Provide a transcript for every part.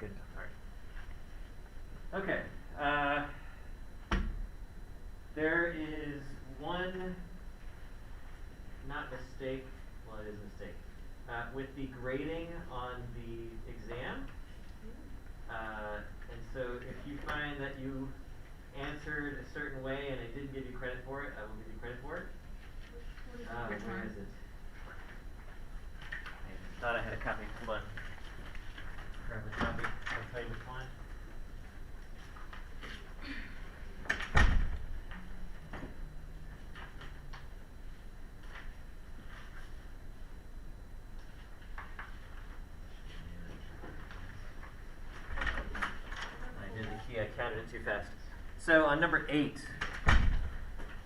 good. All right. Okay. There is one not mistake. Well, it is a mistake. With the grading on the exam. And so if you find that you answered a certain way and I didn't give you credit for it, I will give you credit for it. Where is it? I thought I had a copy. Hold on. Grab the copy. I'll tell you which one. I did the key. I counted it too fast. So on number 8.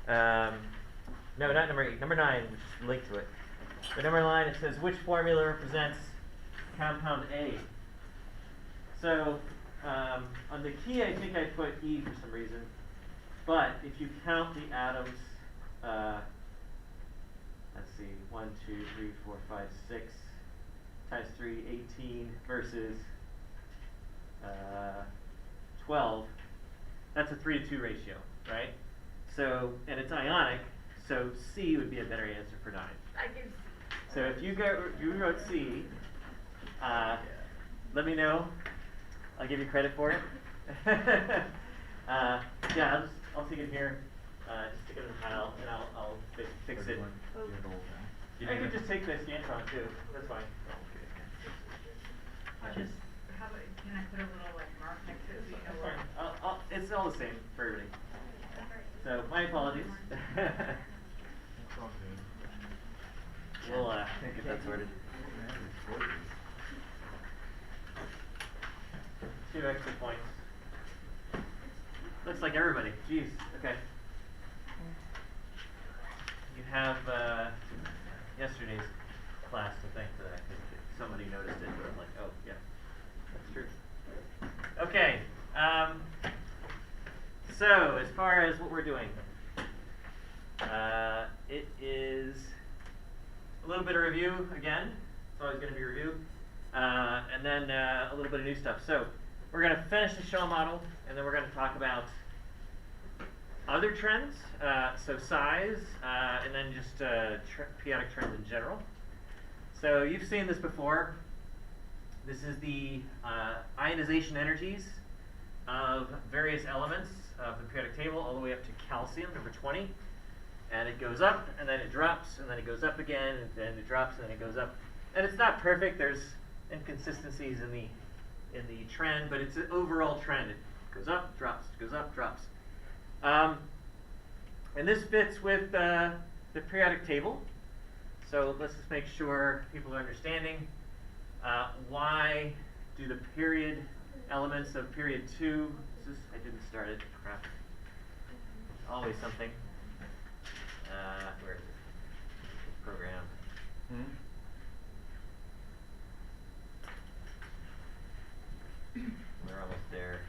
No, not number 8. Number 9, which is linked to it. The number 9, it says, which formula represents compound A? So, on the key, I think I put E for some reason. But if you count the atoms, let's see, 1, 2, 3, 4, 5, 6, times 3, 18, versus 12, that's a 3 to 2 ratio, right? So, and it's ionic, so C would be a better answer for 9. I give C. So if you wrote C, let me know. I'll give you credit for it. Yeah, I'll stick it here. Just stick it in the pile, and I'll fix it. I could just take the Scantron too. That's fine. Just how about, can I put a little like mark next to it so you know where? It's all the same for everybody. So my apologies. We'll get that sorted. 2 extra points. Looks like everybody. Jeez. Okay. You have yesterday's class to thank for that. Somebody noticed it, but I'm like, oh yeah, that's true. Okay. So as far as what we're doing, it is a little bit of review again. It's always going to be review. And then a little bit of new stuff. So we're going to finish the shell model, and then we're going to talk about other trends, so size, and then just periodic trends in general. So you've seen this before. This is the ionization energies of various elements of the periodic table, all the way up to calcium, number 20. And it goes up, and then it drops, and then it goes up again, and then it drops, and then it goes up. And it's not perfect. There's inconsistencies in the trend, but it's an overall trend. It goes up, drops, goes up, drops. And this fits with the periodic table. So let's just make sure people are understanding why do the period elements of period 2. I didn't start it. Crap. Always something. Where is it? Program. We're almost there.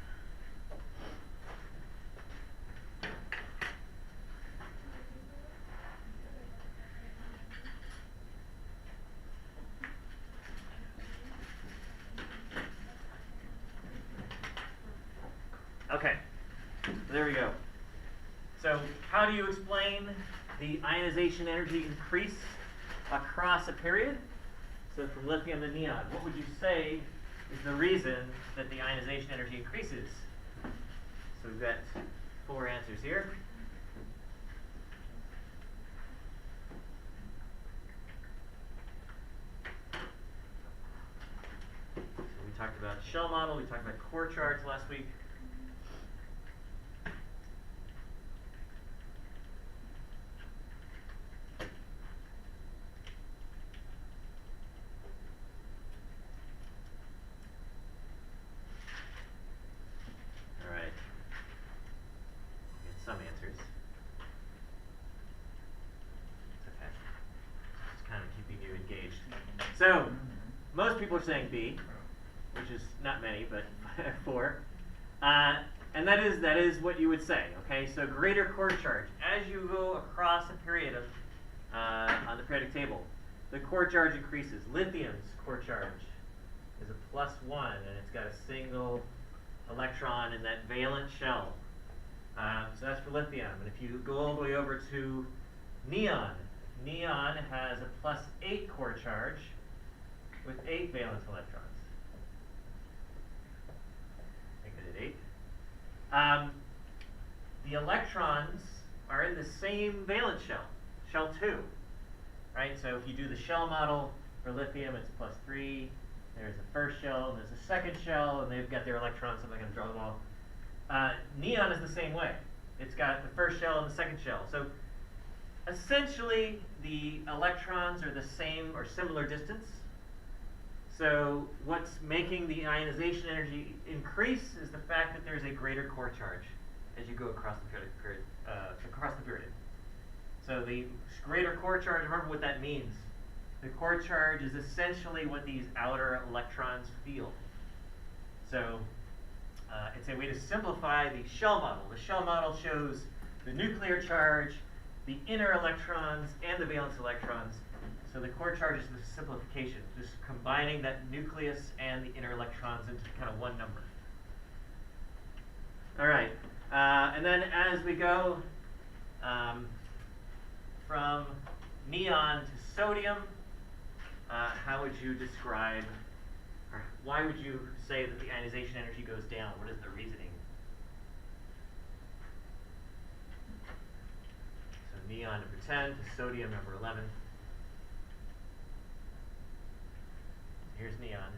Okay, there we go. So how do you explain the ionization energy increase across a period? So from lithium to neon, what would you say is the reason that the ionization energy increases? So we've got 4 answers here. So we talked about shell model, we talked about core charge last week. So, most people are saying B, which is not many, but 4. And that is what you would say, okay? So greater core charge. As you go across a period of, on the periodic table, the core charge increases. Lithium's core charge is a +1, and it's got a single electron in that valence shell. So that's for lithium. And if you go all the way over to neon, neon has a +8 core charge with 8 valence electrons. Make it at 8. The electrons are in the same valence shell, shell 2, right? So if you do the shell model for lithium, it's +3. There's a first shell, and there's a second shell, and they've got their electrons. I'm not going to draw them all. Neon is the same way. It's got the first shell and the second shell. So essentially, the electrons are the same or similar distance. So what's making the ionization energy increase is the fact that there's a greater core charge as you go across the period. So the greater core charge, remember what that means. The core charge is essentially what these outer electrons feel. So it's a way to simplify the shell model. The shell model shows the nuclear charge, the inner electrons, and the valence electrons. So the core charge is the simplification, just combining that nucleus and the inner electrons into kind of one number. All right, and then as we go from neon to sodium, how would you describe, or why would you say that the ionization energy goes down? What is the reasoning? So neon number 10 to sodium number 11. Here's neon.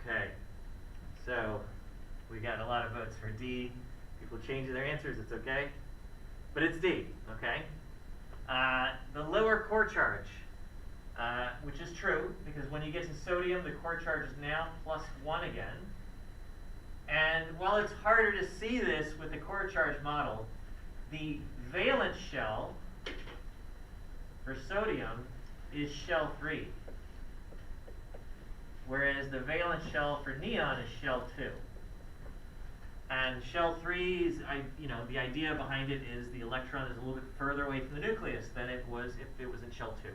Okay, so we got a lot of votes for D. People changing their answers, it's okay. But it's D, okay? The lower core charge, which is true, because when you get to sodium, the core charge is now +1 again. And while it's harder to see this with the core charge model, the valence shell for sodium is shell 3. Whereas the valence shell for neon is shell 2. And shell 3 is, the idea behind it is the electron is a little bit further away from the nucleus than it was if it was in shell 2.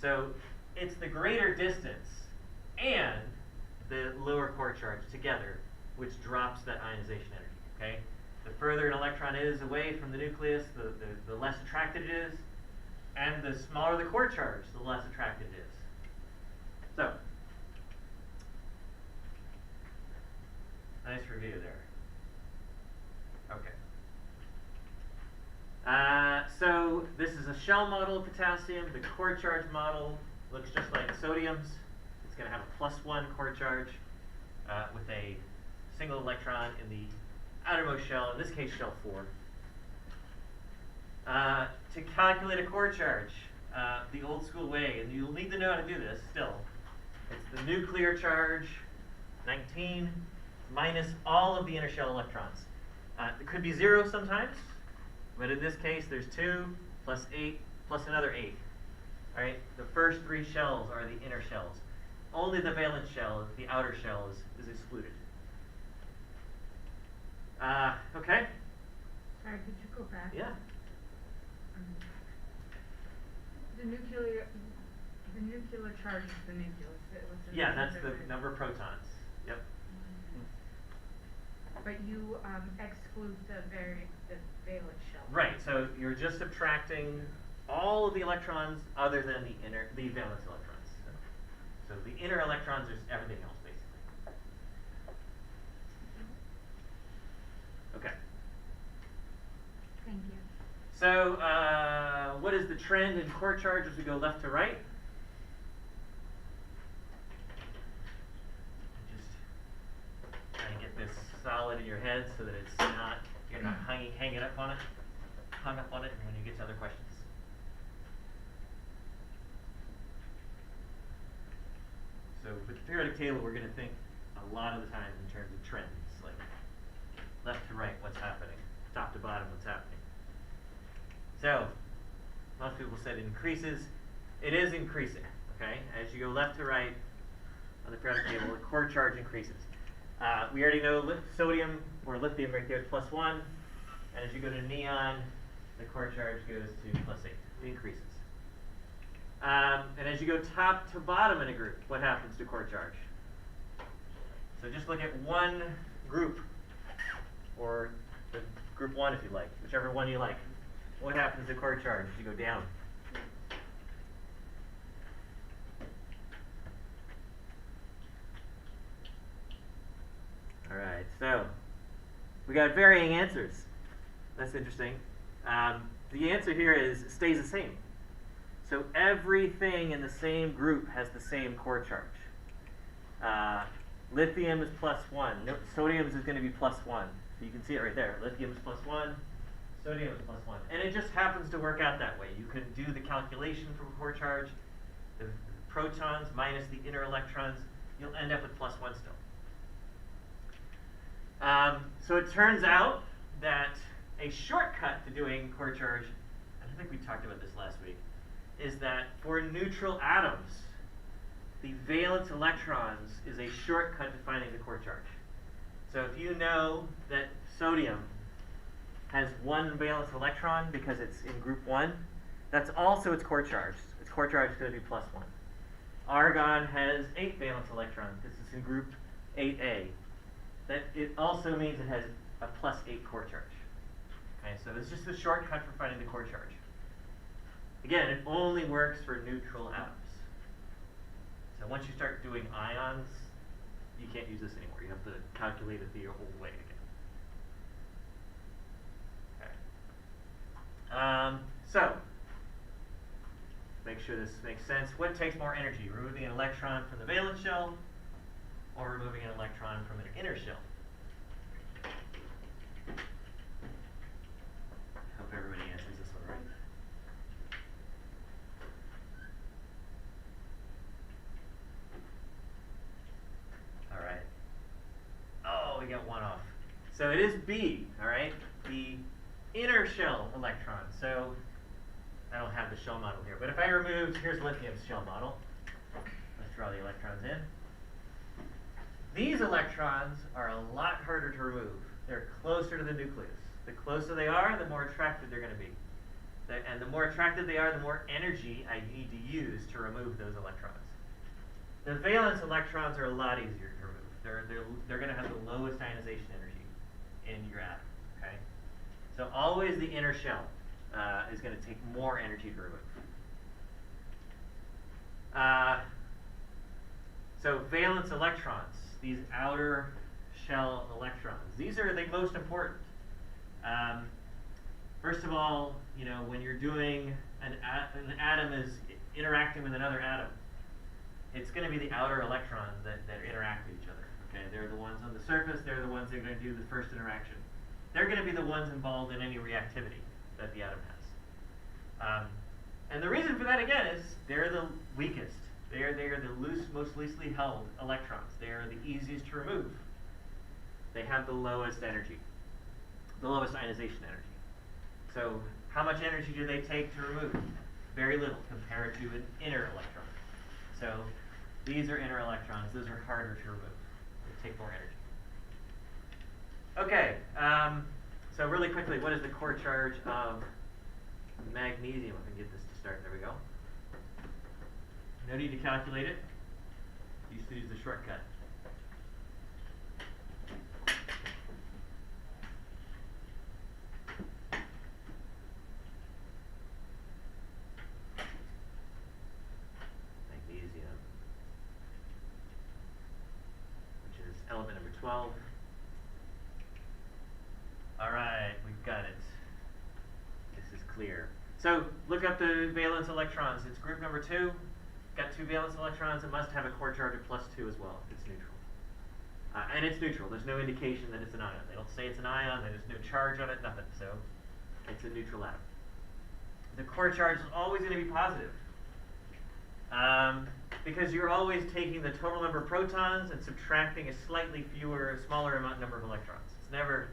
So it's the greater distance and the lower core charge together which drops that ionization energy, okay? The further an electron is away from the nucleus, the less attracted it is, and the smaller the core charge, the less attracted it is. So, nice review there. Okay. So this is a shell model of potassium. The core charge model looks just like sodium's. It's going to have a +1 core charge with a single electron in the outermost shell, in this case shell 4. To calculate a core charge, the old school way, and you'll need to know how to do this still, it's the nuclear charge, 19, minus all of the inner shell electrons. It could be 0 sometimes, but in this case there's 2 plus 8 plus another 8. All right, the first 3 shells are the inner shells. Only the valence shell, the outer shell, is excluded. Okay? Sorry, could you go back? Yeah. The nuclear charge is the nucleus. Yeah, that's the number of protons. Yep. But you exclude the valence shell. Right. So you're just subtracting all of the electrons other than the valence electrons. So the inner electrons is everything else, basically. Okay. Thank you. So what is the trend in core charge as we go left to right? Just try and get this solid in your head so that you're not hung up on it when you get to other questions. So with the periodic table, we're going to think a lot of the time in terms of trends, like left to right, what's happening, top to bottom, what's happening. So most people said it increases. It is increasing, okay? As you go left to right on the periodic table, the core charge increases. We already know sodium or lithium right there is +1, and as you go to neon, the core charge goes to +8. It increases. And as you go top to bottom in a group, what happens to core charge? So just look at one group, or the group 1 if you like, whichever one you like. What happens to core charge as you go down? All right, so we got varying answers. That's interesting. The answer here is it stays the same. So everything in the same group has the same core charge. Lithium is +1. No, sodium is going to be +1. So you can see it right there. Lithium is +1. Sodium is +1. And it just happens to work out that way. You can do the calculation for core charge. The protons minus the inner electrons, you'll end up with +1 still. So it turns out that a shortcut to doing core charge, and I think we talked about this last week, is that for neutral atoms, the valence electrons is a shortcut to finding the core charge. So if you know that sodium has 1 valence electron because it's in group 1, that's also its core charge. Its core charge is going to be +1. Argon has 8 valence electrons because it's in group 8A. That it also means it has a +8 core charge. Okay, so it's just a shortcut for finding the core charge. Again, it only works for neutral atoms. So once you start doing ions, you can't use this anymore. You have to calculate it the old way again. Okay. So, make sure this makes sense. What takes more energy? Removing an electron from the valence shell or removing an electron from an inner shell? Hope everybody answers this one right. All right. Oh, we got one off. So it is B, all right? The inner shell electron. So I don't have the shell model here, but if I removed, here's lithium's shell model. Let's draw the electrons in. These electrons are a lot harder to remove. They're closer to the nucleus. The closer they are, the more attractive they're going to be. And the more attractive they are, the more energy I need to use to remove those electrons. The valence electrons are a lot easier to remove. They're going to have the lowest ionization energy in your atom. Okay, so always the inner shell is going to take more energy to remove. So valence electrons, these outer shell electrons, these are the most important. First of all, you know, when you're doing an atom is interacting with another atom, it's going to be the outer electrons that interact with each other. Okay, they're the ones on the surface. They're the ones that are going to do the first interaction. They're going to be the ones involved in any reactivity that the atom has. And the reason for that, again, is they're the weakest. They're the most loosely held electrons. They are the easiest to remove. They have the lowest energy, the lowest ionization energy. So how much energy do they take to remove? Very little compared to an inner electron. So these are inner electrons. Those are harder to remove. They take more energy. Okay, so really quickly, what is the core charge of magnesium? I can get this to start. There we go. No need to calculate it. Used to use the shortcut. Magnesium, which is element number 12. All right, we've got it. This is clear. So look up the valence electrons. It's group number 2. Got 2 valence electrons. It must have a core charge of +2 as well. It's neutral. And it's neutral. There's no indication that it's an ion. They don't say it's an ion. There's no charge on it, nothing. So it's a neutral atom. The core charge is always going to be positive. Because you're always taking the total number of protons and subtracting a slightly smaller number of electrons. It's never,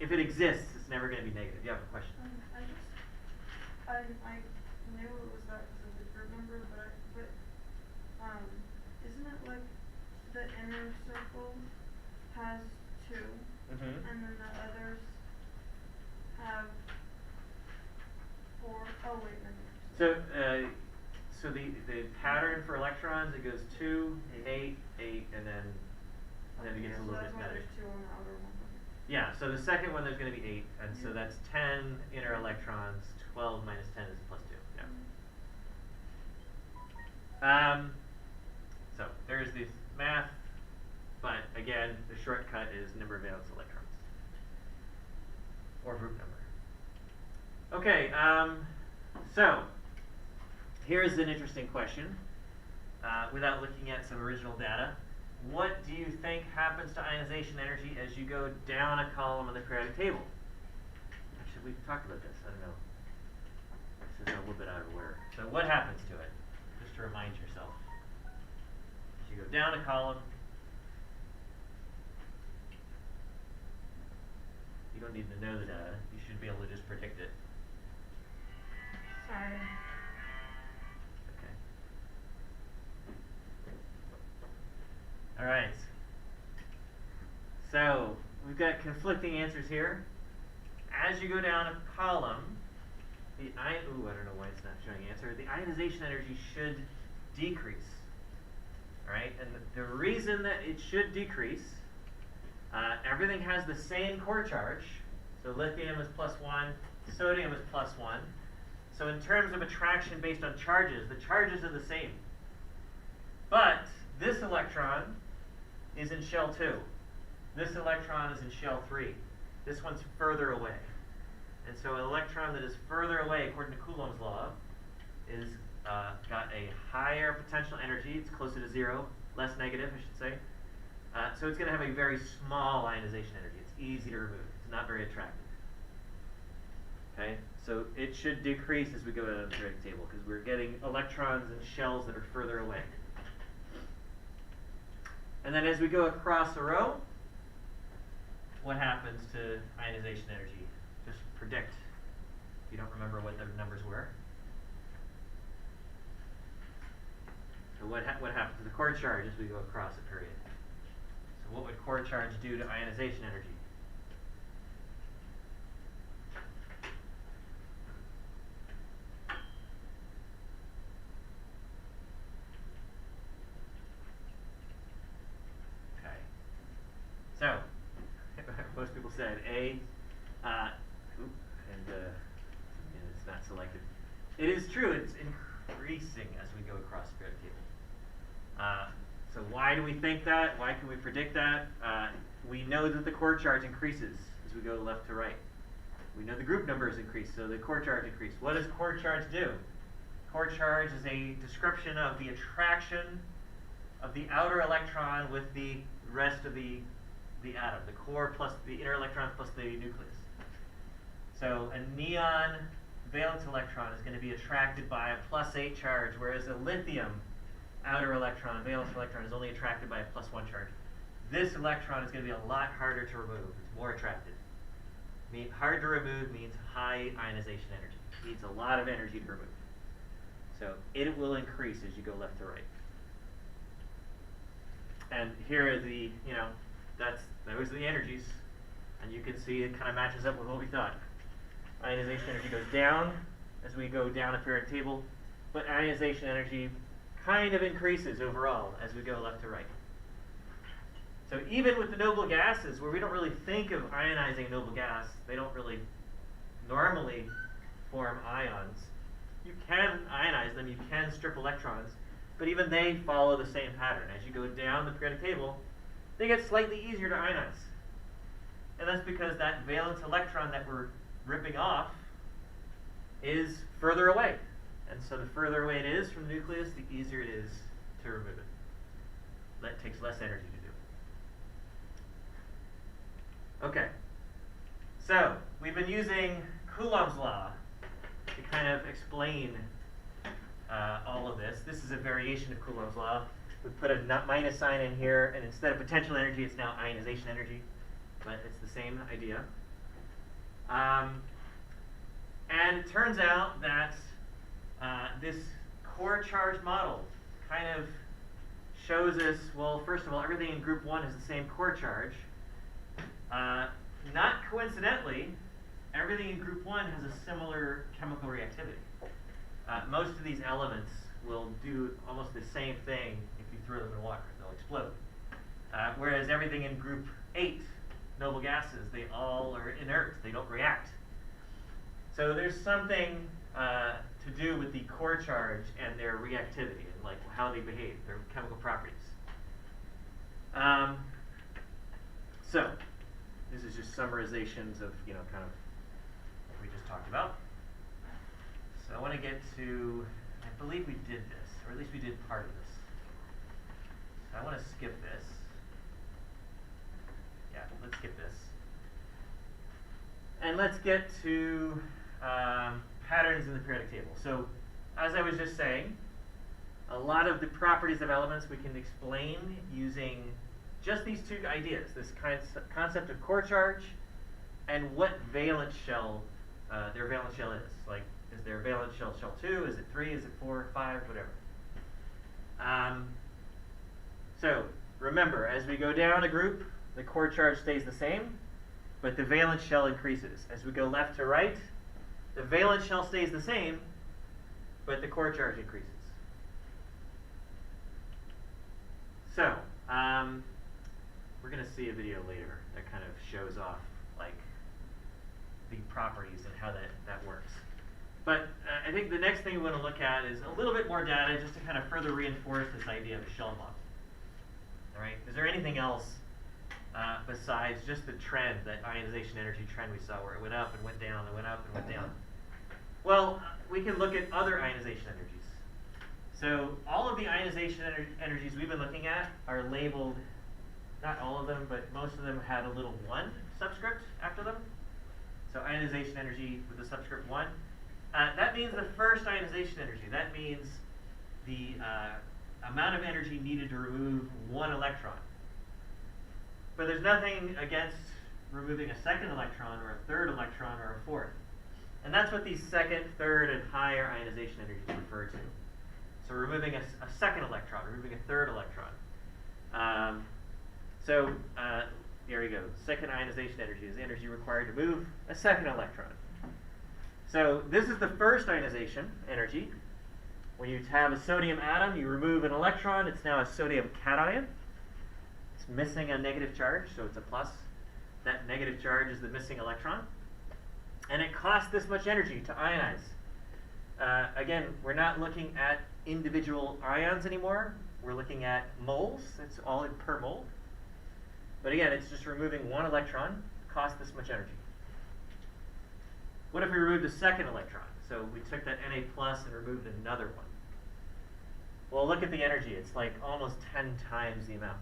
if it exists, it's never going to be negative. You have a question? I knew it was that because of the group number, but isn't it like the inner so the pattern for electrons, it goes 2, 8, 8, and then it gets a little bit So that's why better. there's 2 on the outer one. Yeah, so the second one there's going to be 8, and so that's 10 inner electrons. 12 minus 10 is plus 2. Yeah. So there's this math, but again, the shortcut is number of valence electrons or group number. Okay. So here's an interesting question. Without looking at some original data, what do you think happens to ionization energy as you go down a column on the periodic table? Actually, we've talked about this. I don't know. This is a little bit out of order. So what happens to it? Just to remind yourself. As you go down a column, you don't need to know the data. You should be able to just predict it. Sorry. Okay. All right. So we've got conflicting answers here. As you go down a column, I don't know why it's not showing the answer. The ionization energy should decrease. All right, and the reason that it should decrease, everything has the same core charge. So lithium is +1, sodium is +1. So in terms of attraction based on charges, the charges are the same. But this electron is in shell 2. This electron is in shell 3. This one's further away. And so an electron that is further away, according to Coulomb's law, is got a higher potential energy. It's closer to 0, less negative, I should say. So it's going to have a very small ionization energy. It's easy to remove. It's not very attractive. Okay, so it should decrease as we go down the periodic table because we're getting electrons and shells that are further away. And then as we go across a row, what happens to ionization energy? Just predict. If you don't remember what the numbers were. So what happens to the core charge as we go across a period? So what would core charge do to ionization energy? Okay. So most people said A, and it's not selected. It is true, it's increasing as we go across the periodic table. So why do we think that? Why can we predict that? We know that the core charge increases as we go left to right. We know the group numbers increase, so the core charge increases. What does core charge do? Core charge is a description of the attraction of the outer electron with the rest of the atom, the core plus the inner electrons plus the nucleus. So a neon valence electron is going to be attracted by a +8 charge, whereas a lithium outer electron, valence electron, is only attracted by a +1 charge. This electron is going to be a lot harder to remove. It's more attracted. Hard to remove means high ionization energy. It needs a lot of energy to remove. So it will increase as you go left to right. And here are the, those are the energies. And you can see it kind of matches up with what we thought. Ionization energy goes down as we go down a periodic table, but ionization energy kind of increases overall as we go left to right. So even with the noble gases, where we don't really think of ionizing a noble gas, they don't really normally form ions. You can ionize them, you can strip electrons, but even they follow the same pattern. As you go down the periodic table, they get slightly easier to ionize. And that's because that valence electron that we're ripping off is further away. And so the further away it is from the nucleus, the easier it is to remove it. That takes less energy to do. Okay. So we've been using Coulomb's law to kind of explain all of this. This is a variation of Coulomb's law. We put a minus sign in here, and instead of potential energy, it's now ionization energy. But it's the same idea. And it turns out that this core charge model kind of shows us, well, first of all, everything in group 1 has the same core charge. Not coincidentally, everything in group 1 has a similar chemical reactivity. Most of these elements will do almost the same thing if you throw them in water. They'll explode. Whereas everything in group 8, noble gases, they all are inert. They don't react. So there's something to do with the core charge and their reactivity and like how they behave, their chemical properties. So this is just summarizations of kind of what we just talked about. So I want to get to, I believe we did this, or at least we did part of this. So I want to skip this. Yeah, let's skip this. And let's get to patterns in the periodic table. So as I was just saying, a lot of the properties of elements we can explain using just these two ideas, this concept of core charge and what valence shell their valence shell is. Like, is their valence shell 2? Is it 3? Is it 4? 5? Whatever. So remember, as we go down a group, the core charge stays the same, but the valence shell increases. As we go left to right, the valence shell stays the same, but the core charge increases. So, we're going to see a video later that kind of shows off like the properties and how that works. But I think the next thing we want to look at is a little bit more data just to kind of further reinforce this idea of a shell model. All right, is there anything else besides just the trend, that ionization energy trend we saw where it went up and went down and went up and went down? Well, we can look at other ionization energies. So all of the ionization energies we've been looking at are labeled, not all of them, but most of them had a little 1 subscript after them. So ionization energy with the subscript 1. That means the first ionization energy. That means the amount of energy needed to remove 1 electron. But there's nothing against removing a second electron or a third electron or a fourth. And that's what these second, third, and higher ionization energies refer to. So removing a second electron, removing a third electron. Here we go. Second ionization energy is the energy required to move a second electron. So this is the first ionization energy. When you have a sodium atom, you remove an electron. It's now a sodium cation. It's missing a negative charge, so it's a plus. That negative charge is the missing electron. And it costs this much energy to ionize. Again, we're not looking at individual ions anymore. We're looking at moles. It's all in per mole. But again, it's just removing 1 electron, costs this much energy. What if we removed a second electron? So we took that Na plus and removed another one. Well, look at the energy. It's like almost 10 times the amount.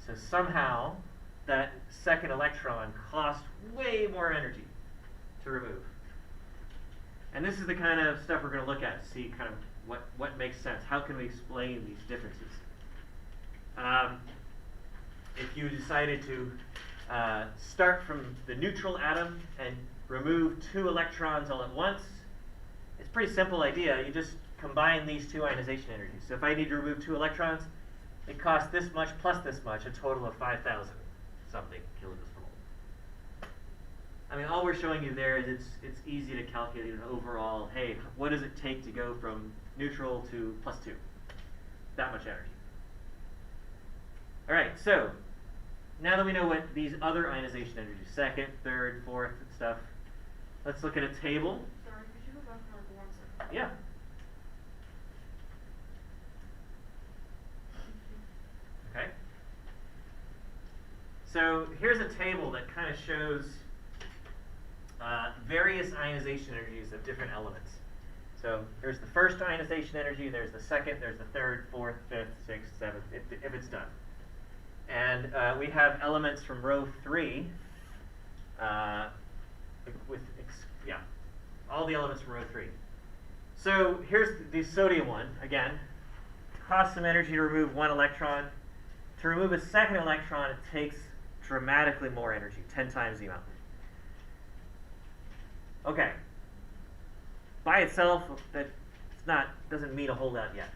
So somehow that second electron costs way more energy to remove. And this is the kind of stuff we're going to look at to see kind of what makes sense. How can we explain these differences? If you decided to start from the neutral atom and remove 2 electrons all at once, it's a pretty simple idea. You just combine these 2 ionization energies. So if I need to remove 2 electrons, it costs this much plus this much, a total of 5,000 something kilojoules per mole. I mean, all we're showing you there is it's easy to calculate an overall, hey, what does it take to go from neutral to plus 2? That much energy. All right, so now that we know what these other ionization energies, second, third, fourth, and stuff, let's look at a table. Sorry, could you go back for like 1 second? Yeah. Okay. So here's a table that kind of shows various ionization energies of different elements. So there's the first ionization energy, there's the second, there's the third, fourth, fifth, sixth, seventh, if it's done. And we have elements from row 3 all the elements from row 3. So here's the sodium one, again. Costs some energy to remove 1 electron. To remove a second electron, it takes dramatically more energy, 10 times the amount. Okay. By itself, doesn't mean a whole lot yet.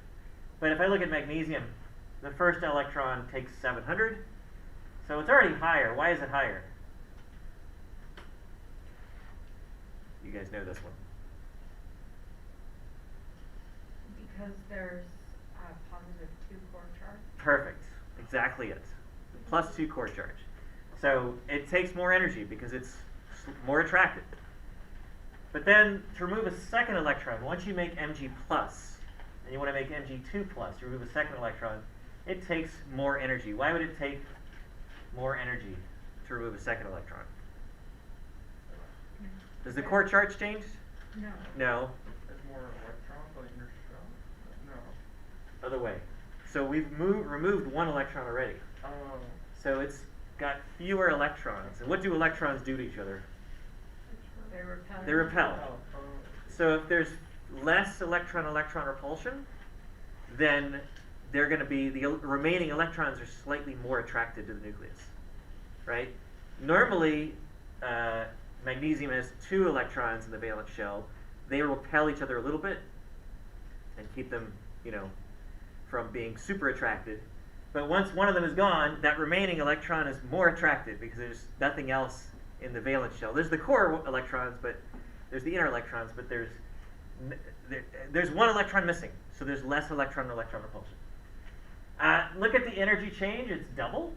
But if I look at magnesium, the first electron takes 700, so it's already higher. Why is it higher? You guys know this one. Because there's a positive 2 core charge. Perfect. Exactly it. Plus 2 core charge. So it takes more energy because it's more attracted. But then to remove a second electron, once you make Mg plus, and you want to make Mg2 plus, you remove a second electron, it takes more energy. Why would it take more energy to remove a second electron? Does the core charge change? No. No. There's more electrons on your shell? No. Other way. So we've removed 1 electron already. Oh. So it's got fewer electrons. And what do electrons do to each other? They repel. They repel. Oh. So if there's less electron-electron repulsion, then they're going to be, the remaining electrons are slightly more attracted to the nucleus, right? Normally, magnesium has 2 electrons in the valence shell. They repel each other a little bit and keep them, from being super attracted. But once one of them is gone, that remaining electron is more attracted because there's nothing else in the valence shell. There's the core electrons, but there's the inner electrons, but there's 1 electron missing, so there's less electron-electron repulsion. Look at the energy change; it's double.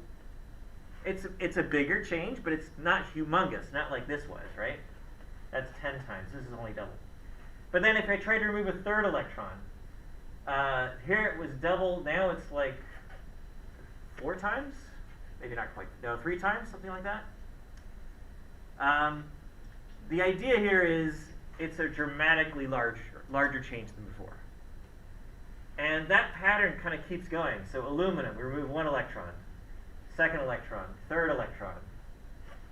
It's a bigger change, but it's not humongous, not like this was, right? That's 10 times. This is only double. But then if I try to remove a third electron, here it was double. Now it's like 4 times, maybe not quite. No, 3 times, something like that. The idea here is it's a dramatically larger change than before. And that pattern kind of keeps going. So aluminum, we remove 1 electron, second electron, third electron.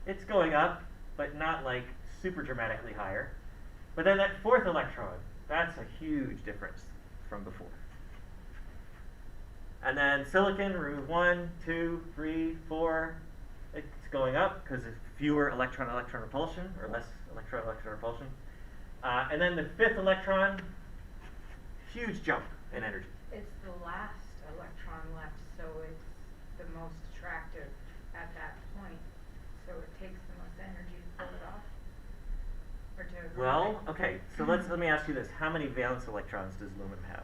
It's going up, but not like super dramatically higher. But then that 4th electron, that's a huge difference from before. And then silicon, remove 1, 2, 3, 4. It's going up because of fewer electron-electron repulsion, or less electron-electron repulsion. And then the 5th electron, huge jump in energy. It's the last electron left, so it's the most attractive at that point. So it takes the most energy to pull it off. Or to remove Well, it. okay, so let me ask you this. How many valence electrons does aluminum have?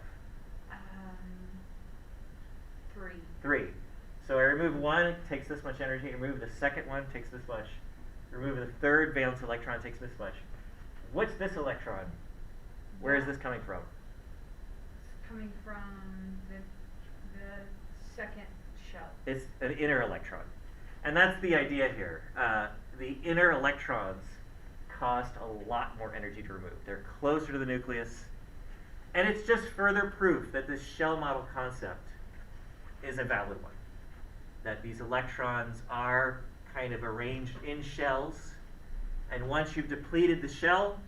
3. 3. So I remove 1, it takes this much energy. Remove the second one, takes this much. Remove the third valence electron, takes this much. What's this electron? Where is this coming from? It's coming from the second shell. It's an inner electron. And that's the idea here. The inner electrons cost a lot more energy to remove. They're closer to the nucleus. And it's just further proof that this shell model concept is a valid one. That these electrons are kind of arranged in shells. And once you've depleted the shell,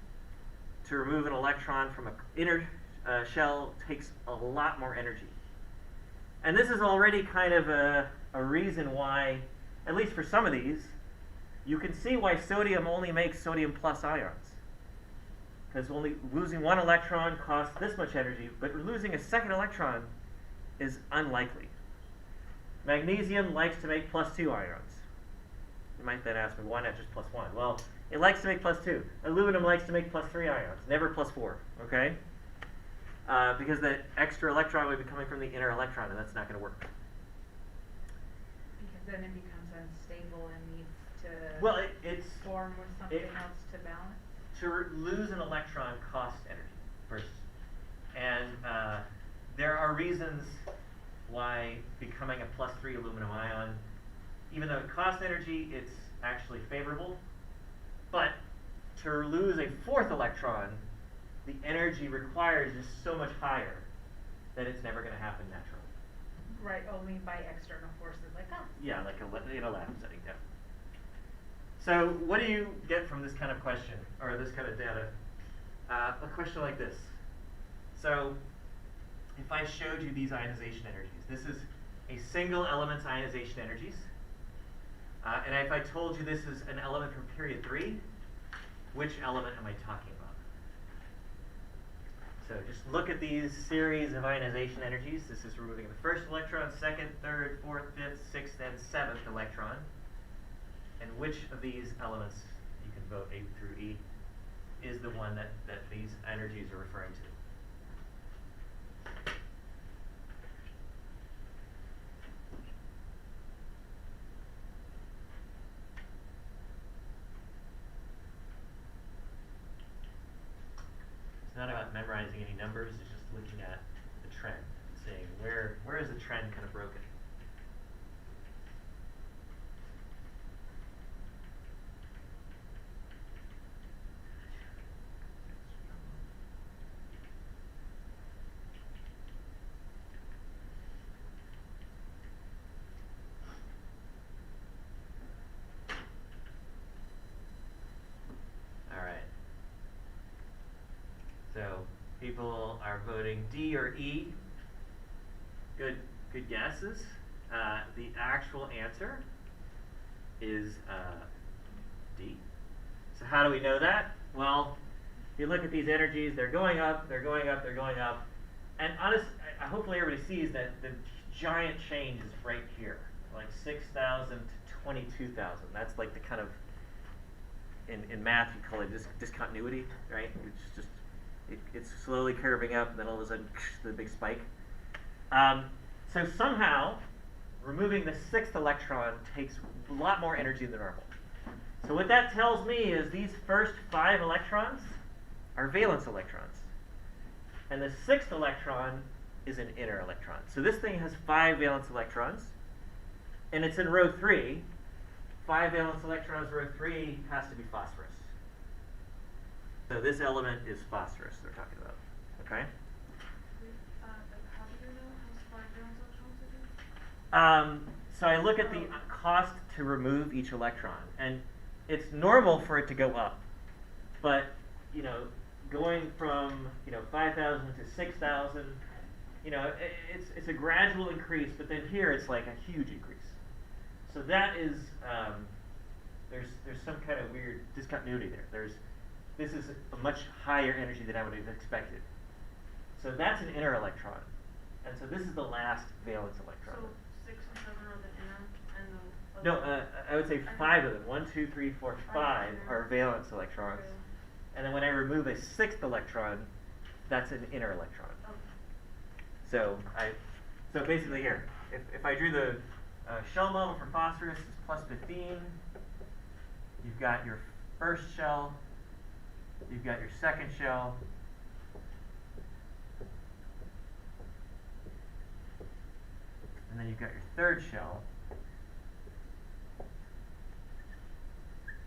to remove an electron from an inner shell takes a lot more energy. And this is already kind of a reason why, at least for some of these, you can see why sodium only makes sodium plus ions. Because only losing 1 electron costs this much energy, but losing a second electron is unlikely. Magnesium likes to make plus 2 ions. You might then ask me, why not just plus 1? Well, it likes to make plus 2. Aluminum likes to make plus 3 ions, never plus 4, okay? Because the extra electron would be coming from the inner electron, and that's not going to work. Because then it becomes unstable and needs to Well, it's form with something else to balance. to lose an electron costs energy first, and there are reasons why becoming a plus 3 aluminum ion, even though it costs energy, it's actually favorable. But to lose a 4th electron, the energy required is so much higher that it's never going to happen naturally. Right, only by external forces like us. Yeah, like in a lab setting, yeah. So what do you get from this kind of question, or this kind of data? A question like this. So if I showed you these ionization energies, this is a single element's ionization energies. And if I told you this is an element from period 3, which element am I talking about? So just look at these series of ionization energies. This is removing the first electron, second, third, fourth, fifth, sixth, and 7th electron. And which of these elements, you can vote A through E, is the one that these energies are referring to? not memorizing any numbers, it's just looking at the trend, and seeing where is the trend kind of broken. Alright. So people are voting D or E. Good guesses. The actual answer is D. So how do we know that? Well, if you look at these energies, they're going up, they're going up, they're going up. And hopefully everybody sees that the giant change is right here, like 6,000 to 22,000. That's like the kind of, in math you call it discontinuity, right? It's just, it's slowly curving up, and then all of a sudden, the big spike. So somehow, removing the sixth electron takes a lot more energy than normal. So what that tells me is these first 5 electrons are valence electrons. And the sixth electron is an inner electron. So this thing has 5 valence electrons, and it's in row 3. 5 valence electrons, row 3 has to be phosphorus. So this element is phosphorus they're talking about, okay? How do you know how far valence electrons it is? So I look at the cost to remove each electron, and it's normal for it to go up, but going from 5,000 to 6,000, it's a gradual increase, but then here it's like a huge increase. So that is there's some kind of weird discontinuity there. This is a much higher energy than I would have expected. So that's an inner electron, and so this is the last valence electron. So 6 and 7 are the inner, and the No, I would say 5 of them. 1, 2, 3, 4, 5 are valence electrons. Okay. And then when I remove a sixth electron, that's an inner electron. Okay. So basically here, if I drew the shell model for phosphorus, it's plus 15. You've got your first shell. You've got your second shell. And then you've got your third shell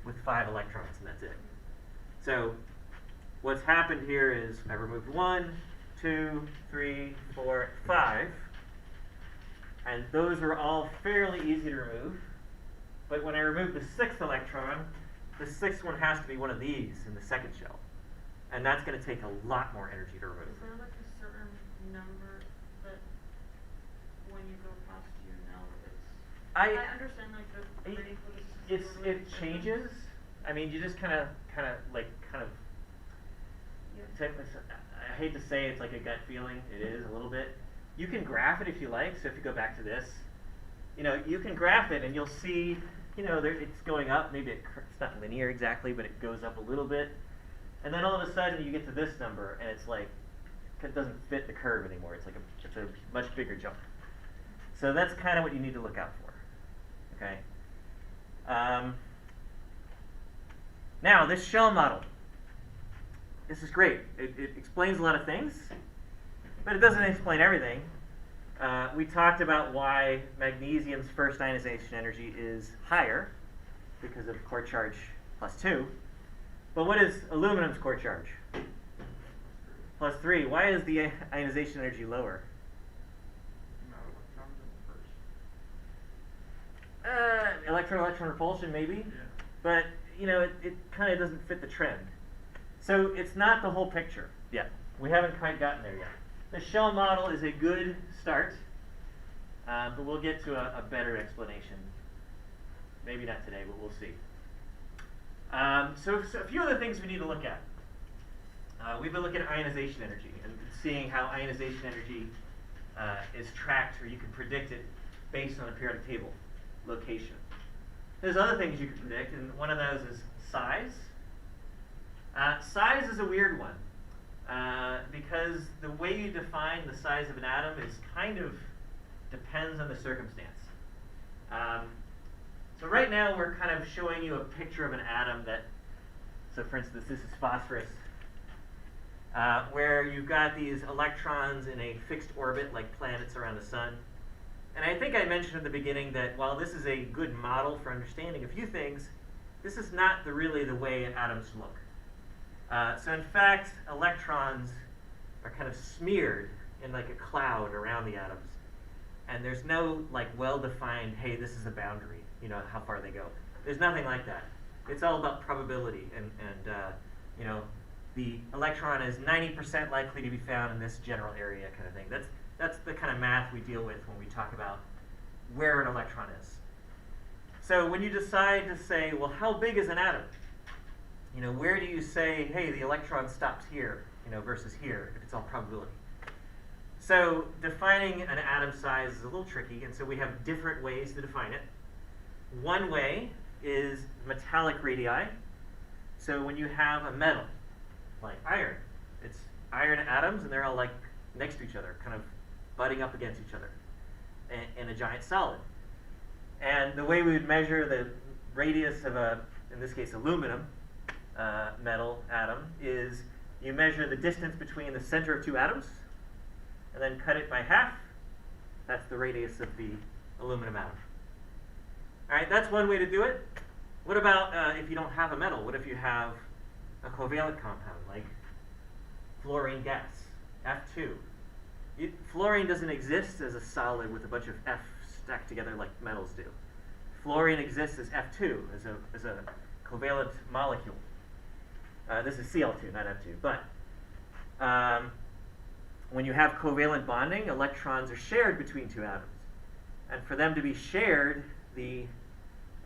with 5 electrons, and that's it. So what's happened here is I removed 1, 2, 3, 4, 5, and those are all fairly easy to remove. But when I remove the sixth electron, the sixth one has to be one of these in the second shell, and that's going to take a lot more energy to remove. Is there like a certain number that when you go past you know it's? I understand like the rating for this. It changes. I mean, you just kind of Yeah. I hate to say it's like a gut feeling. It is a little bit. You can graph it if you like. So if you go back to this, you can graph it and you'll see, it's going up. Maybe it's not linear exactly, but it goes up a little bit. And then all of a sudden you get to this number and it's like, it doesn't fit the curve anymore. It's a much bigger jump. So that's kind of what you need to look out for. Okay. Now this shell model. This is great. It explains a lot of things, but it doesn't explain everything. We talked about why magnesium's first ionization energy is higher because of core charge +2. But what is aluminum's core charge? +3. Why is the ionization energy lower? Not electrons in the first. Electron-electron repulsion, maybe. Yeah. But, it kind of doesn't fit the trend. So it's not the whole picture yet. We haven't quite gotten there yet. The shell model is a good start, but we'll get to a better explanation. Maybe not today, but we'll see. So a few other things we need to look at. We've been looking at ionization energy and seeing how ionization energy is tracked, or you can predict it based on a periodic table location. There's other things you can predict, and one of those is size. Size is a weird one because the way you define the size of an atom is kind of depends on the circumstance. So right now we're kind of showing you a picture of an atom that, so for instance, this is phosphorus. where you've got these electrons in a fixed orbit like planets around the sun. And I think I mentioned at the beginning that while this is a good model for understanding a few things, this is not really the way atoms look. So in fact, electrons are kind of smeared in like a cloud around the atoms. And there's no like well-defined, hey, this is the boundary, you know, how far they go. There's nothing like that. It's all about probability, and you know, the electron is 90% likely to be found in this general area kind of thing. That's the kind of math we deal with when we talk about where an electron is. So when you decide to say, well, how big is an atom? You know, where do you say, hey, the electron stops here, you know, versus here, if it's all probability? So defining an atom size is a little tricky, and so we have different ways to define it. One way is metallic radii. So when you have a metal, like iron, it's iron atoms, and they're all like next to each other, kind of butting up against each other in a giant solid. And the way we would measure the radius of a, in this case, aluminum metal atom is you measure the distance between the center of two atoms, and then cut it by half. That's the radius of the aluminum atom. All right, that's one way to do it. What about if you don't have a metal? What if you have a covalent compound like fluorine gas, F2? Fluorine doesn't exist as a solid with a bunch of F stacked together like metals do. Fluorine exists as F2, as a covalent molecule. This is Cl2, not F2. But when you have covalent bonding, electrons are shared between two atoms. And for them to be shared, the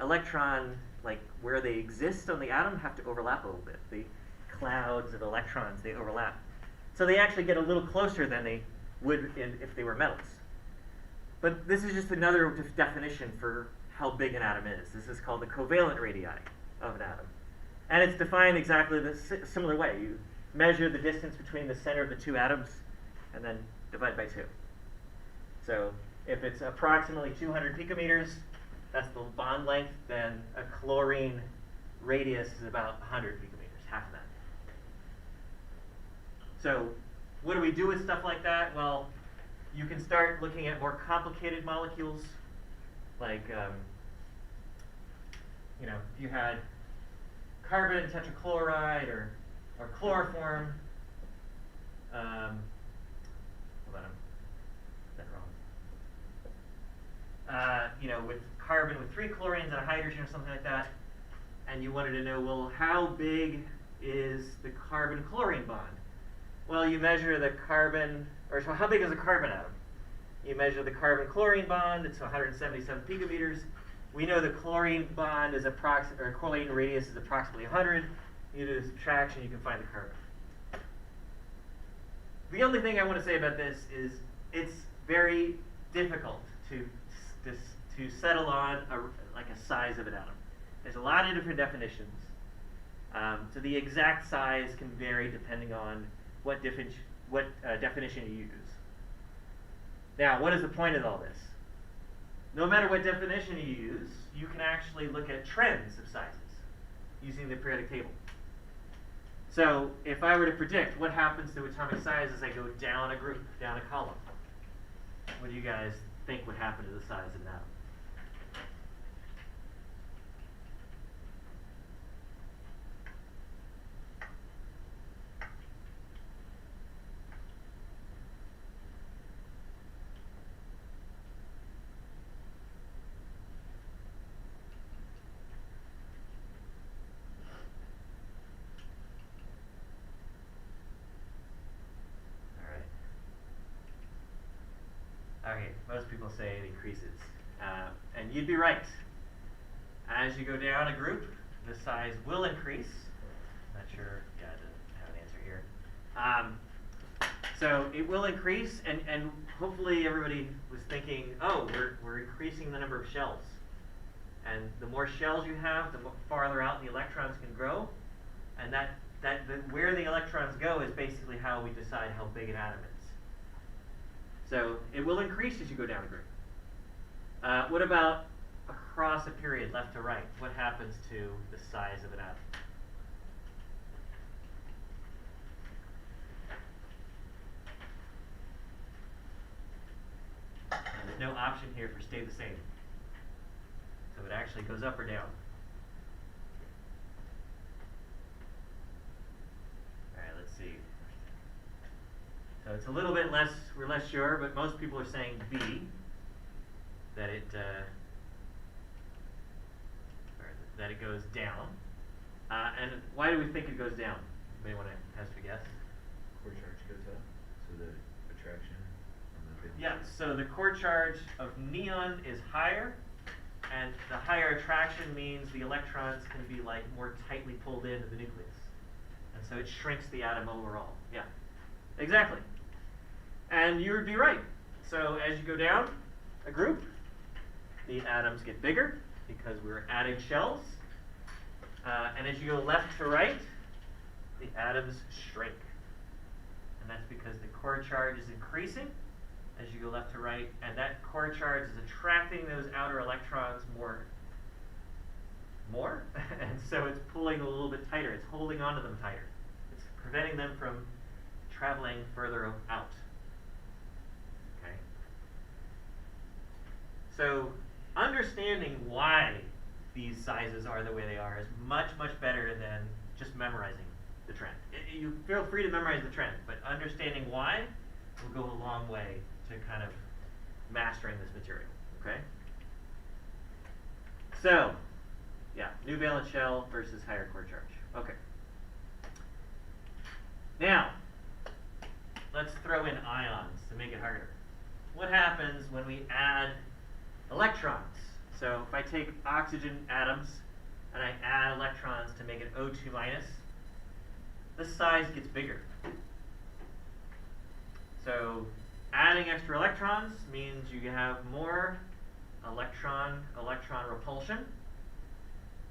electron, like where they exist on the atom, have to overlap a little bit. The clouds of electrons, they overlap. So they actually get a little closer than they would if they were metals. But this is just another definition for how big an atom is. This is called the covalent radii of an atom. And it's defined exactly the similar way. You measure the distance between the center of the two atoms and then divide by 2. So if it's approximately 200 picometers, that's the bond length, then a chlorine radius is about 100 picometers, half of that. So what do we do with stuff like that? Well, you can start looking at more complicated molecules, like, you know, if you had carbon tetrachloride or chloroform. Hold on, is that wrong? You know, with carbon with 3 chlorines and a hydrogen or something like that, and you wanted to know, well, how big is the carbon-chlorine bond? Well, you measure the carbon, or so how big is a carbon atom? You measure the carbon-chlorine bond, it's 177 picometers. We know the chlorine bond is or chlorine radius is approximately 100. You do the subtraction, you can find the carbon. The only thing I want to say about this is it's very difficult to settle on a size of an atom. There's a lot of different definitions. So the exact size can vary depending on what definition you use. Now, what is the point of all this? No matter what definition you use, you can actually look at trends of sizes using the periodic table. So if I were to predict what happens to atomic size as I go down a group, down a column, what do you guys think would happen to the size of an atom? Okay, most people say it increases. And you'd be right. As you go down a group, the size will increase. Not sure, yeah, it doesn't have an answer here. So it will increase, and hopefully everybody was thinking, oh, we're increasing the number of shells. And the more shells you have, the farther out the electrons can grow. And where the electrons go is basically how we decide how big an atom is. So it will increase as you go down a group. What about across a period, left to right? What happens to the size of an atom? no option here for stay the same. So it actually goes up or down. Alright, let's see. So it's a little bit less, we're less sure, but most people are saying B, that it goes down. And why do we think it goes down? Anybody want to hazard a guess? Core charge goes up, so the attraction on the big. Yeah, so the core charge of neon is higher, and the higher attraction means the electrons can be like more tightly pulled into the nucleus. And so it shrinks the atom overall. Yeah, exactly. And you would be right. So as you go down a group, the atoms get bigger because we're adding shells. And as you go left to right, the atoms shrink. And that's because the core charge is increasing as you go left to right, and that core charge is attracting those outer electrons more. And so it's pulling a little bit tighter. It's holding onto them tighter. It's preventing them from traveling further out. Okay. So understanding why these sizes are the way they are is much, much better than just memorizing the trend. You feel free to memorize the trend, but understanding why will go a long way to kind of mastering this material, okay? So, yeah, new valence shell versus higher core charge. Okay. Now, let's throw in ions to make it harder. What happens when we add electrons? So if I take oxygen atoms and I add electrons to make it O2 minus, the size gets bigger. So adding extra electrons means you have more electron-electron repulsion.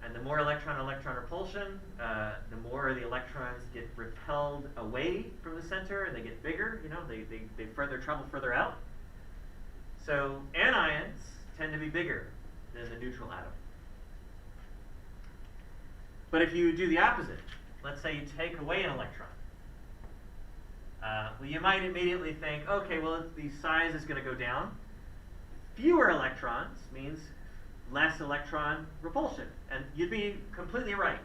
And the more electron-electron repulsion, the more the electrons get repelled away from the center and they get bigger, you know, they further travel further out. So anions tend to be bigger than the neutral atom. But if you do the opposite, let's say you take away an electron, well, you might immediately think, okay, well, the size is going to go down. Fewer electrons means less electron repulsion, and you'd be completely right.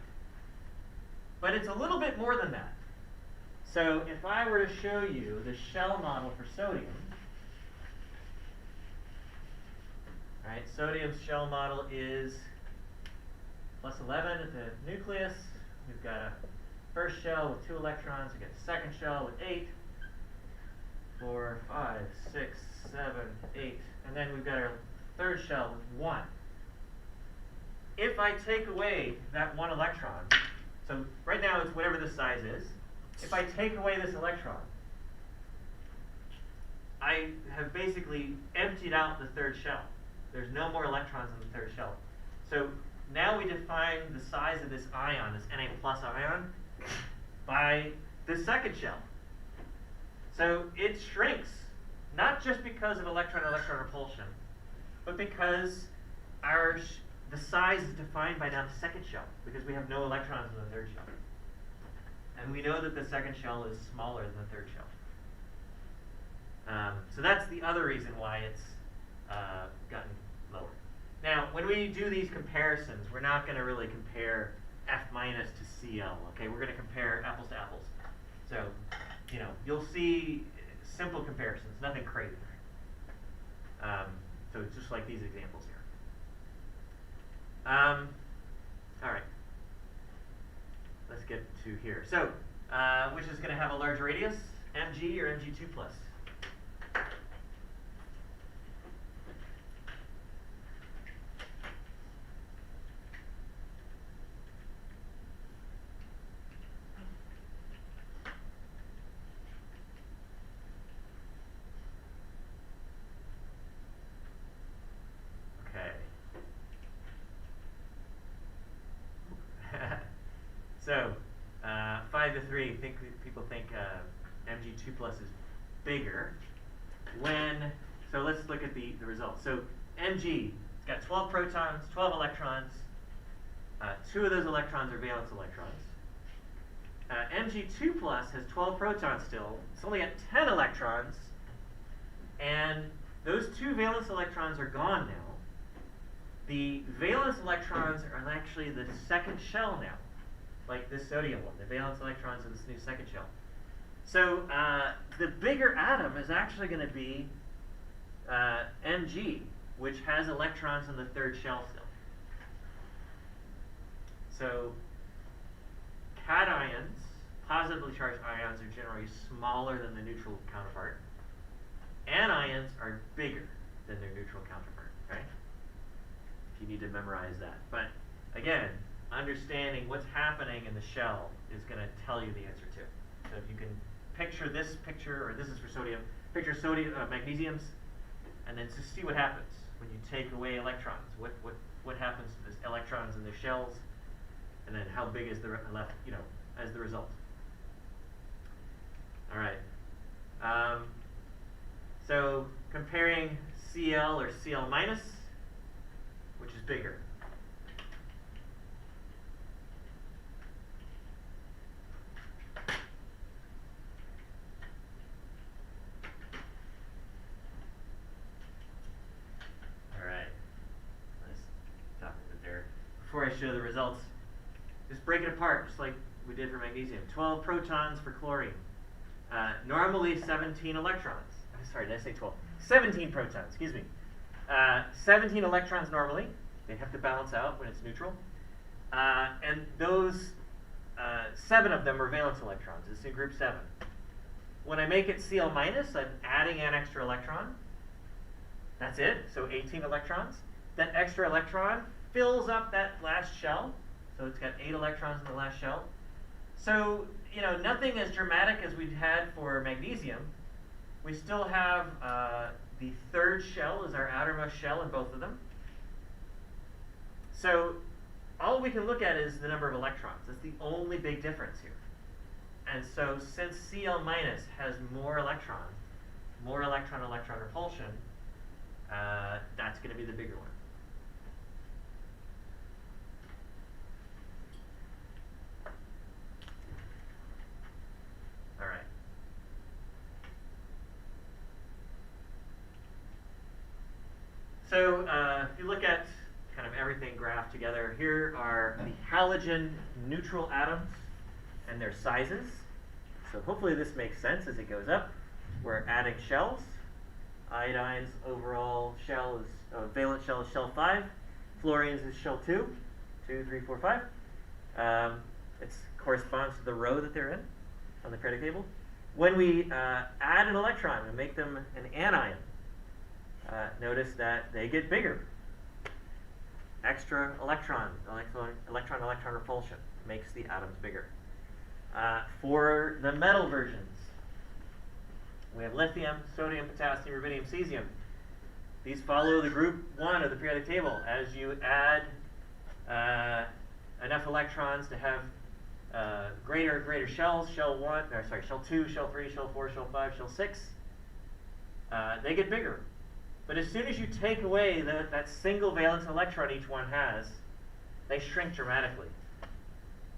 But it's a little bit more than that. So if I were to show you the shell model for sodium, right, sodium's shell model is plus 11 at the nucleus. We've got a first shell with 2 electrons. We've got a second shell with 8, 4, 5, 6, 7, 8. And then we've got our third shell with 1. If I take away that 1 electron, so right now it's whatever the size is. If I take away this electron, I have basically emptied out the third shell. There's no more electrons in the third shell. So now we define the size of this ion, this Na plus ion, by the second shell. So it shrinks, not just because of electron-electron repulsion, but because the size is defined by now the second shell, because we have no electrons in the third shell. And we know that the second shell is smaller than the third shell. So that's the other reason why it's gotten lower. Now, when we do these comparisons, we're not going to really compare F minus to Cl. Okay, we're going to compare apples to apples. So, you know, you'll see simple comparisons, nothing crazy. So it's just like these examples here. All right. Let's get to here. So, which is going to have a large radius, Mg or Mg2 plus? So, 5 to 3, people think Mg2 plus is bigger. So let's look at the results. So Mg, it's got 12 protons, 12 electrons. 2 of those electrons are valence electrons. Mg2 plus has 12 protons still. It's only got 10 electrons. And those two valence electrons are gone now. The valence electrons are actually the second shell now, like this sodium one. The valence electrons are this new second shell. So the bigger atom is actually going to be Mg, which has electrons in the third shell still. So cations, positively charged ions, are generally smaller than the neutral counterpart. Anions are bigger than their neutral counterpart, right? If you need to memorize that. But again, understanding what's happening in the shell is going to tell you the answer too. So if you can picture this picture, or this is for sodium, picture sodium, magnesiums, and then just see what happens when you take away electrons. What happens to the electrons in the shells, and then how big is the left, as the result. All right. So comparing Cl or Cl minus, which is bigger? All right. Let's stop it there. Before I show the results, just break it apart, just like we did for magnesium. 12 protons for chlorine. Normally 17 electrons. Sorry, did I say 12? 17 protons, excuse me. 17 electrons normally. They have to balance out when it's neutral. And those 7 of them are valence electrons. It's in group 7. When I make it Cl minus, I'm adding an extra electron. That's it, so 18 electrons. That extra electron fills up that last shell. So it's got 8 electrons in the last shell. So, nothing as dramatic as we had for magnesium. We still have the third shell is our outermost shell in both of them. So all we can look at is the number of electrons. That's the only big difference here. And so since Cl minus has more electron repulsion, that's going to be the bigger one. All right. So if you look at kind of everything graphed together, here are the halogen neutral atoms and their sizes. So hopefully this makes sense as it goes up. We're adding shells. Iodine's overall shell is, valence shell is shell 5. Fluorine's is shell 2. 2, 3, 4, 5. It corresponds to the row that they're in on the periodic table. When we add an electron and make them an anion, notice that they get bigger. Extra electron repulsion makes the atoms bigger. For the metal versions, we have lithium, sodium, potassium, rubidium, cesium. These follow the group 1 of the periodic table. As you add enough electrons to have greater shells, shell 2, shell 3, shell 4, shell 5, shell 6, they get bigger. But as soon as you take away that single valence electron each one has, they shrink dramatically.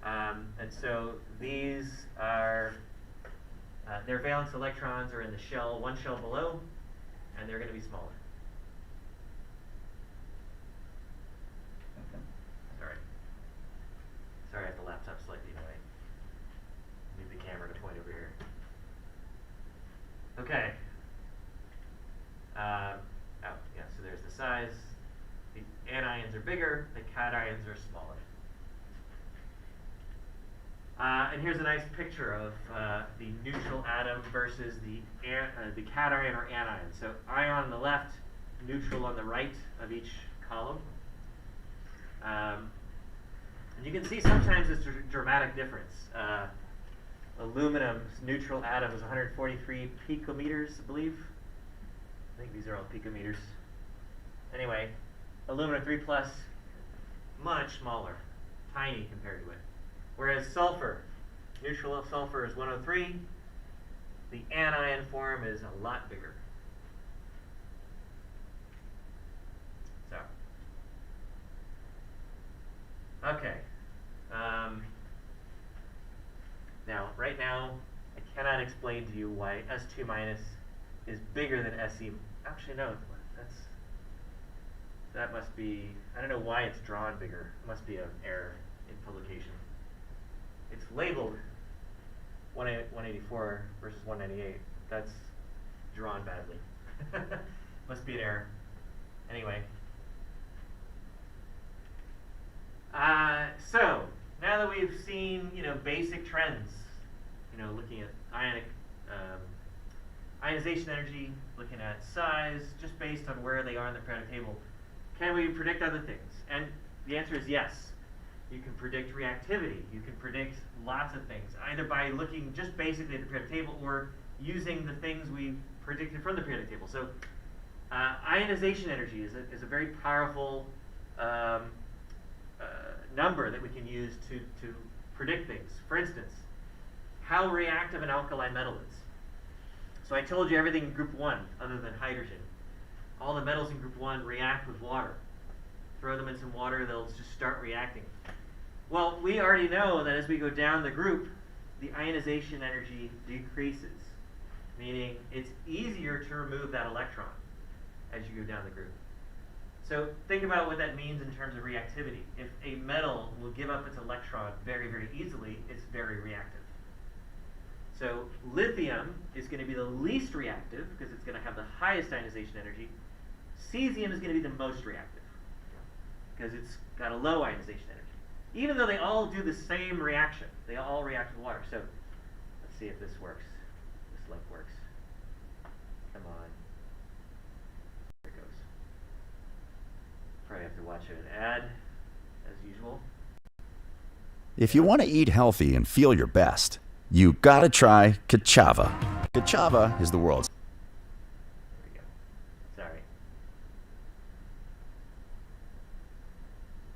And so these are, their valence electrons are in the shell, 1 shell below, and they're going to be smaller. Sorry, I have the laptop slightly away. Move the camera to point over here. Okay. So there's the size. The anions are bigger, the cations are smaller. And here's a nice picture of the neutral atom versus the cation or anion. So ion on the left, neutral on the right of each column. And you can see sometimes it's a dramatic difference. Aluminum's neutral atom is 143 picometers, I believe. I think these are all picometers. Anyway, aluminum 3+, much smaller, tiny compared to it. Whereas sulfur, neutral sulfur is 103. The anion form is a lot bigger. So, okay. Now, right now, I cannot explain to you why S2- is bigger than actually no, that must be, I don't know why it's drawn bigger. It must be an error in publication. It's labeled 184 versus 198. That's drawn badly. Must be an error. Anyway. So now that we've seen, basic trends, looking at ionization energy, looking at size, just based on where they are in the periodic table, can we predict other things? And the answer is yes. You can predict reactivity. You can predict lots of things, either by looking just basically at the periodic table or using the things we predicted from the periodic table. So ionization energy is a very powerful number that we can use to predict things. For instance, how reactive an alkali metal is. So I told you everything in group 1 other than hydrogen. All the metals in group 1 react with water. Throw them in some water, they'll just start reacting. Well, we already know that as we go down the group, the ionization energy decreases, meaning it's easier to remove that electron as you go down the group. So think about what that means in terms of reactivity. If a metal will give up its electron very, very easily, it's very reactive. So lithium is going to be the least reactive because it's going to have the highest ionization energy. Cesium is going to be the most reactive because it's got a low ionization energy. Even though they all do the same reaction. They all react with water. So let's see if this works. This link works. Come on. There it goes. Probably have to watch an ad as usual. If you want to eat healthy and feel your best, you gotta try Ka'Chava. Ka'Chava is the world's. There we go. Sorry.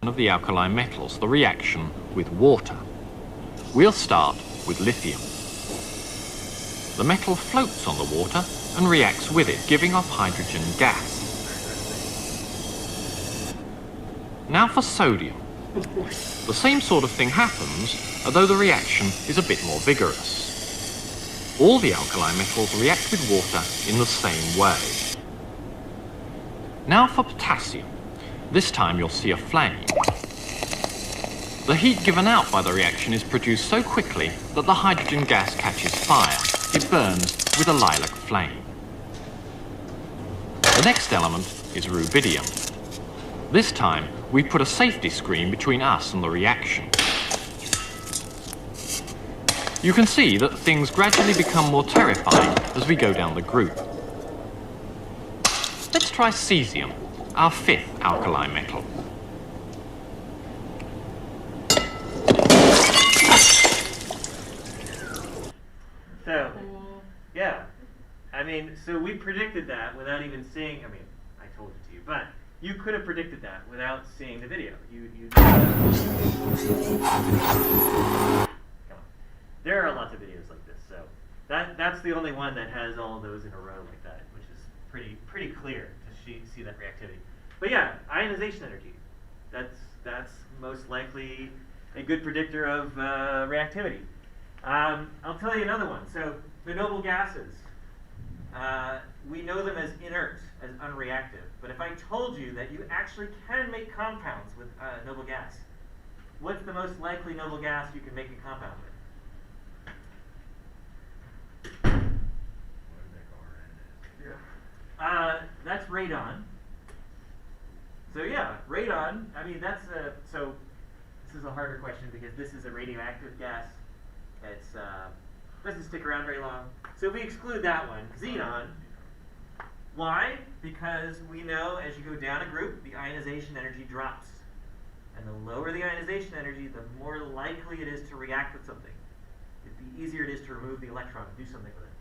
Of the alkali metals, the reaction with water. We'll start with lithium. The metal floats on the water and reacts with it, giving off hydrogen gas. Now for sodium. The same sort of thing happens, although the reaction is a bit more vigorous. All the alkali metals react with water in the same way. Now for potassium. This time you'll see a flame. The heat given out by the reaction is produced so quickly that the hydrogen gas catches fire. It burns with a lilac flame. The next element is rubidium. This time, we put a safety screen between us and the reaction. You can see that things gradually become more terrifying as we go down the group. Let's try cesium, our 5th alkali metal. So, yeah. So we predicted that without even seeing, I told it to you, but you could have predicted that without seeing the video. Come on. There are lots of videos like this, so that's the only one that has all of those in a row like that, which is pretty clear to see that reactivity. But yeah, ionization energy. That's most likely a good predictor of reactivity. I'll tell you another one. So the noble gases. We know them as inert, as unreactive. But if I told you that you actually can make compounds with noble gas, what's the most likely noble gas you can make a compound with? That's radon. So yeah, radon. So this is a harder question because this is a radioactive gas. It's doesn't stick around very long. So if we exclude that one, xenon. Why? Because we know as you go down a group, the ionization energy drops. And the lower the ionization energy, the more likely it is to react with something. The easier it is to remove the electron and do something with it.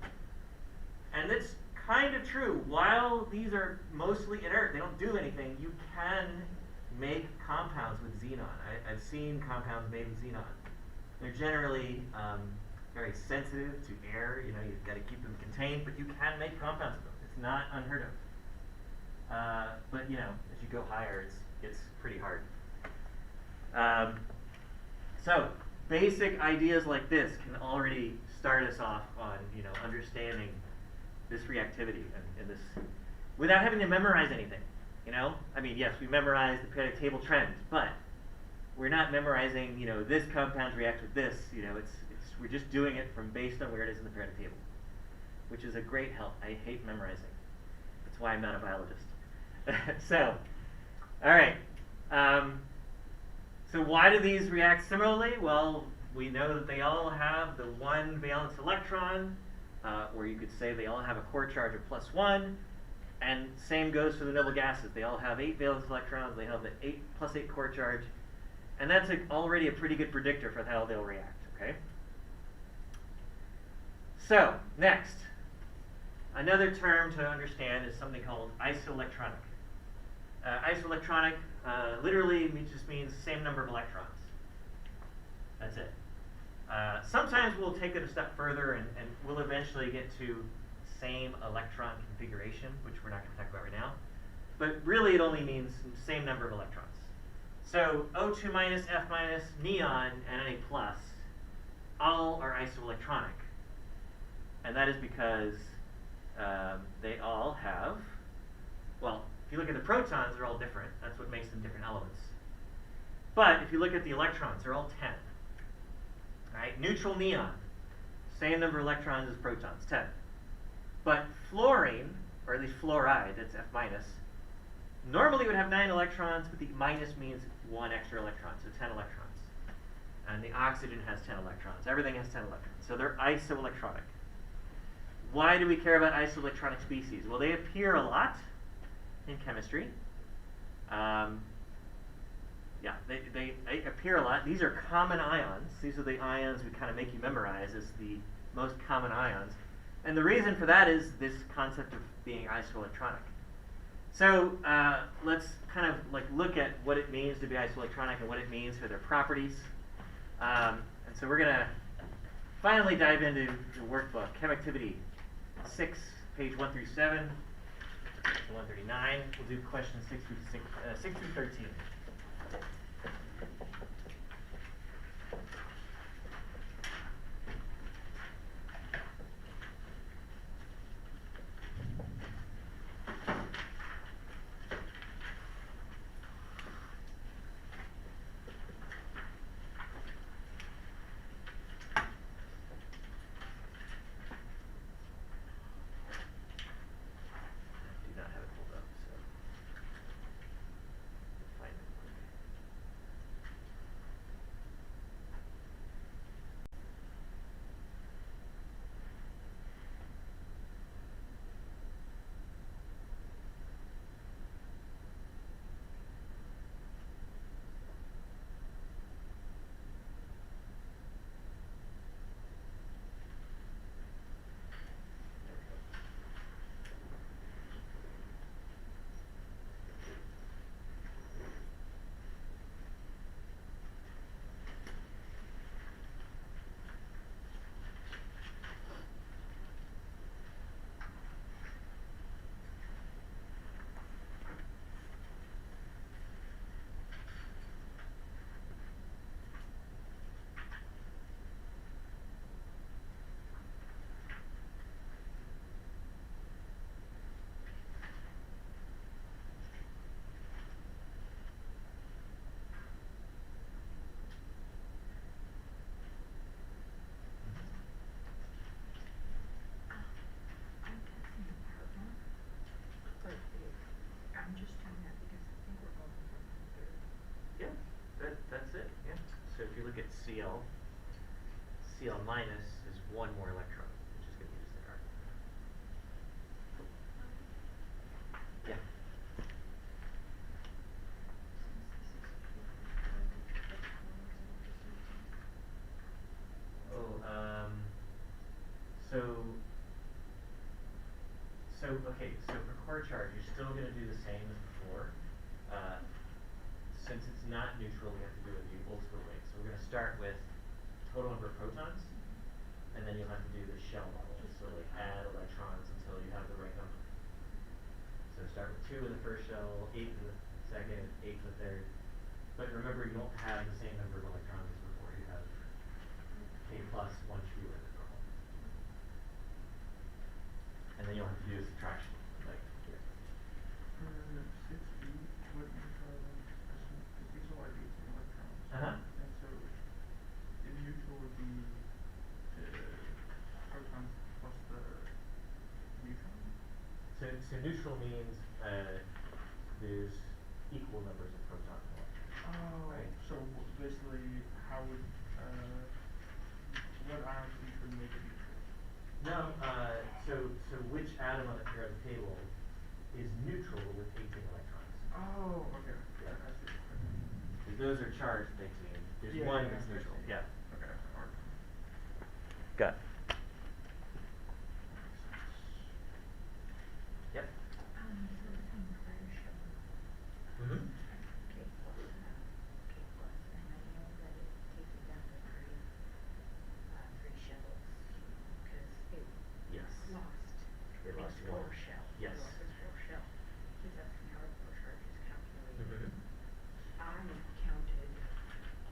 And that's kind of true. While these are mostly inert, they don't do anything, you can make compounds with xenon. I've seen compounds made with xenon. They're generally very sensitive to air. You've got to keep them contained, but you can make compounds with them. It's not unheard of. But as you go higher, it's pretty hard. So basic ideas like this can already start us off on understanding this reactivity and this without having to memorize anything. You know, I mean, yes, we memorize the periodic table trends, but we're not memorizing, you know, this compound reacts with this. You know, we're just doing it from based on where it is in the periodic table, which is a great help. I hate memorizing. That's why I'm not a biologist. So, all right. So why do these react similarly? Well, we know that they all have the one valence electron, or you could say they all have a core charge of +1. And same goes for the noble gases. They all have 8 valence electrons. They have the +8 core charge. And that's already a pretty good predictor for how they'll react, okay? So, next. Another term to understand is something called isoelectronic. Isoelectronic literally just means same number of electrons. That's it. Sometimes we'll take it a step further and we'll eventually get to same electron configuration, which we're not going to talk about right now. But really it only means same number of electrons. So O2 minus, F minus, neon, and Na plus all are isoelectronic. And that is because they all have, well, if you look at the protons, they're all different. That's what makes them different elements. But if you look at the electrons, they're all 10. All right, neutral neon, same number of electrons as protons, 10. But fluorine, or at least fluoride, that's F minus, normally would have 9 electrons, but the minus means 1 extra electron, so 10 electrons. And the oxygen has 10 electrons. Everything has 10 electrons. So they're isoelectronic. Why do we care about isoelectronic species? Well, they appear a lot in chemistry. Yeah, they appear a lot. These are common ions. These are the ions we kind of make you memorize as the most common ions. And the reason for that is this concept of being isoelectronic. So let's kind of like look at what it means to be isoelectronic and what it means for their properties. And so we're going to finally dive into the workbook, Chem Activity 6, page 1 through 7, to 139. We'll do questions 6 through 13. I'm just doing that because I think we're going for the third. Yeah, that's it. Yeah. So if you look at Cl, Cl minus is 1 more electron, which is going to be just the carbon. Yeah. Okay, so for core charge, you're still going to do the same as before. Since it's not neutral, we have to do it the multiple way. So we're going to start with total number of protons, and then you'll have to do the shell model. So like add electrons until you have the right number. So start with 2 in the first shell, 8 in the second, 8 in the third. But remember, you don't have the same number of electrons as before. You have K plus 1 fewer than normal. And then you'll have to do a subtraction, like here. so neutral means there's equal numbers of protons and electrons. Oh, Right. so basically, how would, what ions each would make it neutral? No, so which atom on the periodic table is neutral with 18 electrons? Oh, okay. Yeah. I see. 'Cause those are charged 18. There's Yeah, one yeah, that's I neutral. see. Yeah. Okay, alright. Got. Yep. So the thing fire shovel, Mm-hmm. K plus, and I know that it takes it down to three shells, cause it Yes. lost It lost its one. core shell. Yes. It lost its core shell, cause that's how the core charge is calculated. Mm-hmm. I counted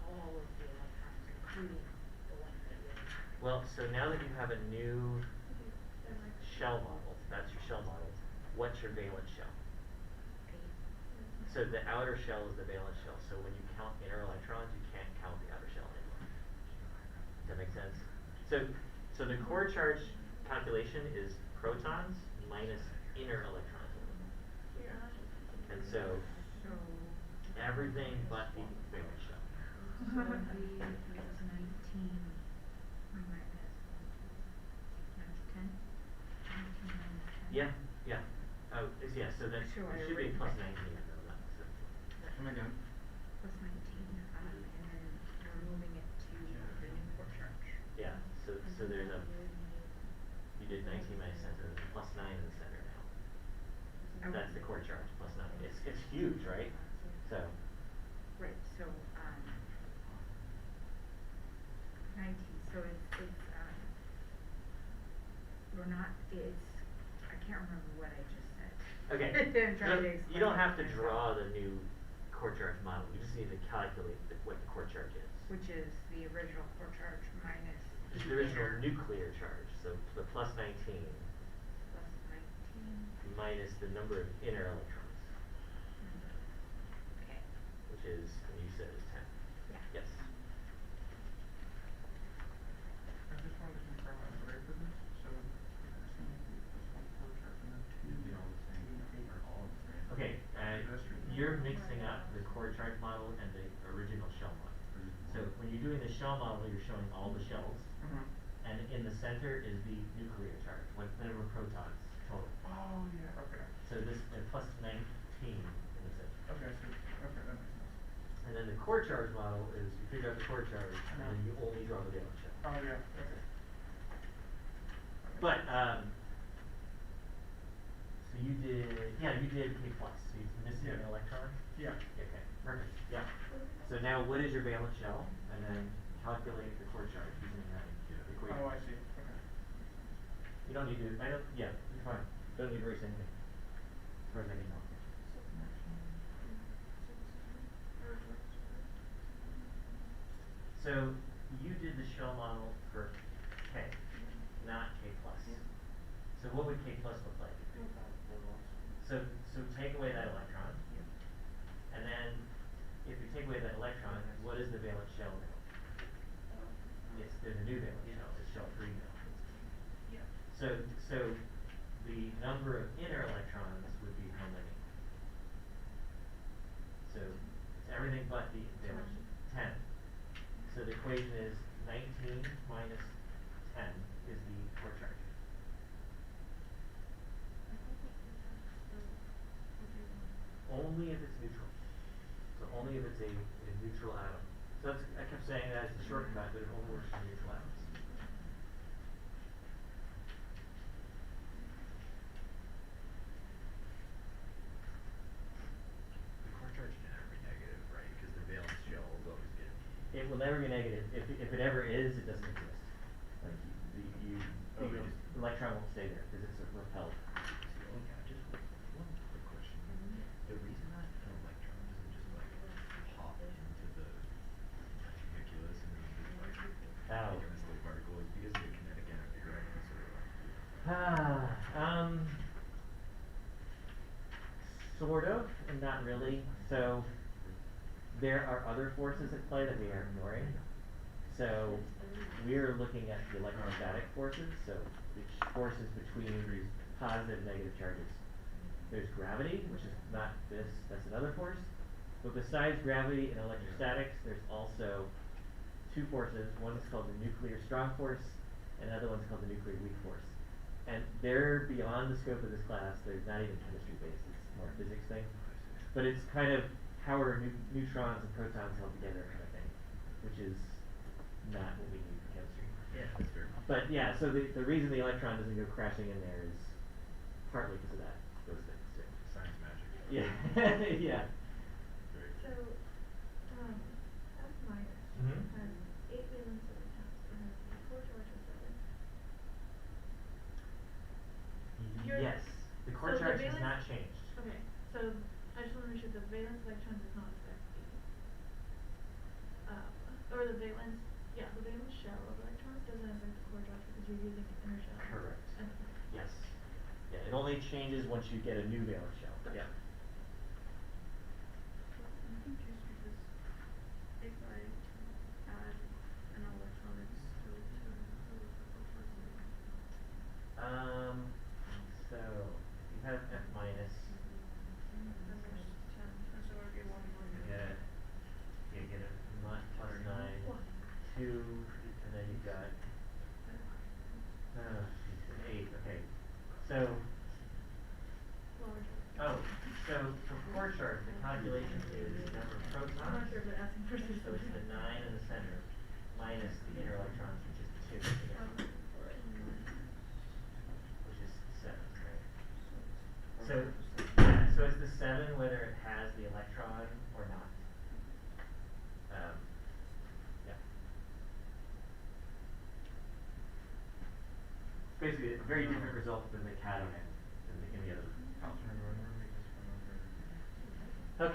all of the electrons, including the one that is. Well, so now that you have a new shell model, that's your shell model, what's your valence shell? So the outer shell is the valence shell, so when you count inner electrons, you can't count the outer shell anymore. Does that make sense? So the core charge calculation is protons minus inner electrons. And so So, everything but the valence shell. so it would be, if it was 19 minus 10? 19 minus 10? Yeah, yeah. Oh, yeah, so that Sure, it I should be already- plus 19, I know that, so. Come again? Plus 19, and then we're moving it to the new core charge. Yeah, so there's a, you did 19 minus 10, so there's a plus 9 in the center now. Okay. That's the core charge, plus 9. It's huge, right? So, Right, so, 19, so we're not, I can't remember what I just said. okay. I'm trying to You don't explain have to myself. draw the new core charge model, you just need to calculate what the core charge is. Which is the original core charge minus. Just the original inner nuclear charge, so the plus 19 plus 19. minus the number of inner electrons, Okay, which is, and you said is 10. yeah. Yes. I just wanted to confirm I'm right with this, so it's going to be plus one core charge and then two. It'd be all the same, or all the same. Okay, you're mixing up the core charge model and the original shell model. So when you're doing the shell model, you're showing all the shells, Mm-hmm. and in the center is the nuclear charge, whatever protons total. Oh, yeah, okay. So this plus 19 in the center. Okay, so, okay, that makes sense. And then the core charge model is you figure out the core charge, and then you only draw the valence shell. Oh, yeah, okay. But so you did K plus. So you're missing an Yeah. electron. Yeah. Okay, perfect. Yeah. So now what is your valence shell? And then calculate the core charge using that equation. Oh, I see, okay. You don't need to. Yeah, you're fine. Don't need to erase anything. As far as I can tell. So you did the shell model for K, not K plus. So what would K plus look like? So take away that electron. And then if you take away that electron, what is the valence shell now? There's a new valence shell, it's shell 3 now. So the number of inner electrons would be how many? So it's everything but the valence 10. So the equation is 19 minus 10 is the core charge. Only if it's neutral. So only if it's a neutral atom. So that's, I kept saying that as the shortcut, but it only works for neutral atoms. The core charge can never be negative, right? Because the valence shell is always going to be. It will never be negative. If it ever is, it doesn't exist. Like Oh, the it just- electron won't stay there because it's repelled. Oh, yeah, just one quick question. The reason that an electron doesn't just like pop into the nucleus and then just like Ow. become this little particle is because of the kinetic energy, right? And sort of like, Sort of, and not really. So there are other forces at play that we are ignoring. So we're looking at the electrostatic forces, so the forces between positive and negative charges. there's gravity, which is not this, that's another force. But besides gravity and electrostatics, there's also two forces. One is called the nuclear strong force, and another one's called the nuclear weak force. And they're beyond the scope of this class. They're not even chemistry based. It's more a physics thing. But it's kind of how are neutrons and protons held together kind of thing, which is not what we need for chemistry. Yeah, that's fair. But yeah, so the reason the electron doesn't go crashing in there is partly because of that, those things too. Science magic. Yeah, yeah. Very So, F minus Mhm. has 8 valence electrons and has a core charge of 7. You're- Yes, the core so the charge has valence- not changed. Okay, so I just want to make sure the valence electron does not affect or the valence, the valence shell of electrons doesn't affect the core charge because you're using inner shell. Correct. And Yes. Yeah, it only changes once you get a new valence shell. Yeah. I'm confused because if I add an electron, it's still 2. So you have F minus. And there's 10, and so it would be 1 more. You get a plus 9, 2, and then you've got 8. Okay. So so for core charge, the calculation is the number of protons. I'm not sure if they're asking for So it's the 9 in the center minus the inner electrons, which is the 2, which is 7, right? So so it's the 7 whether it has the electron or not. Yeah. Basically, a very different result than the cation than in the other problem. Okay. So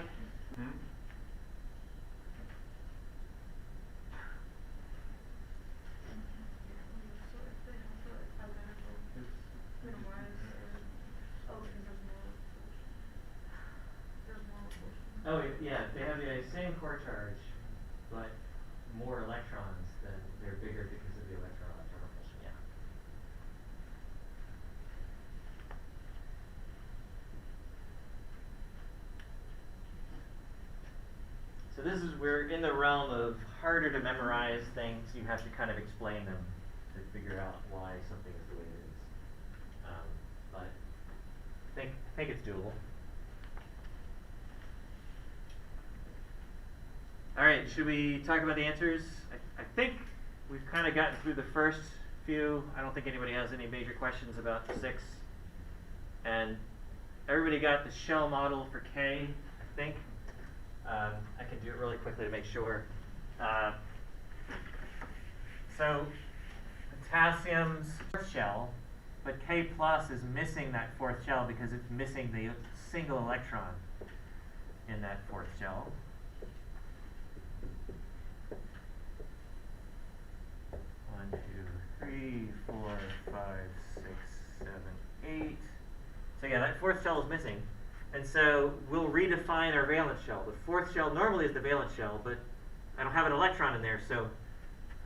if they have the identical, then why is there, because there's more repulsion. Oh yeah, they have the same core charge, but more electrons, then they're bigger because of the electron-electron repulsion. Yeah. So this is, we're in the realm of harder to memorize things. You have to kind of explain them to figure out why something is the way it is. But I think it's doable. All right, should we talk about the answers? I think we've kind of gotten through the first few. I don't think anybody has any major questions about 6. And everybody got the shell model for K, I think. I can do it really quickly to make sure. So potassium's fourth shell, but K plus is missing that fourth shell because it's missing the single electron in that fourth shell. One, 2, 3, 4, 5, 6, 7, 8. So yeah, that fourth shell is missing. And so we'll redefine our valence shell. The fourth shell normally is the valence shell, but I don't have an electron in there, so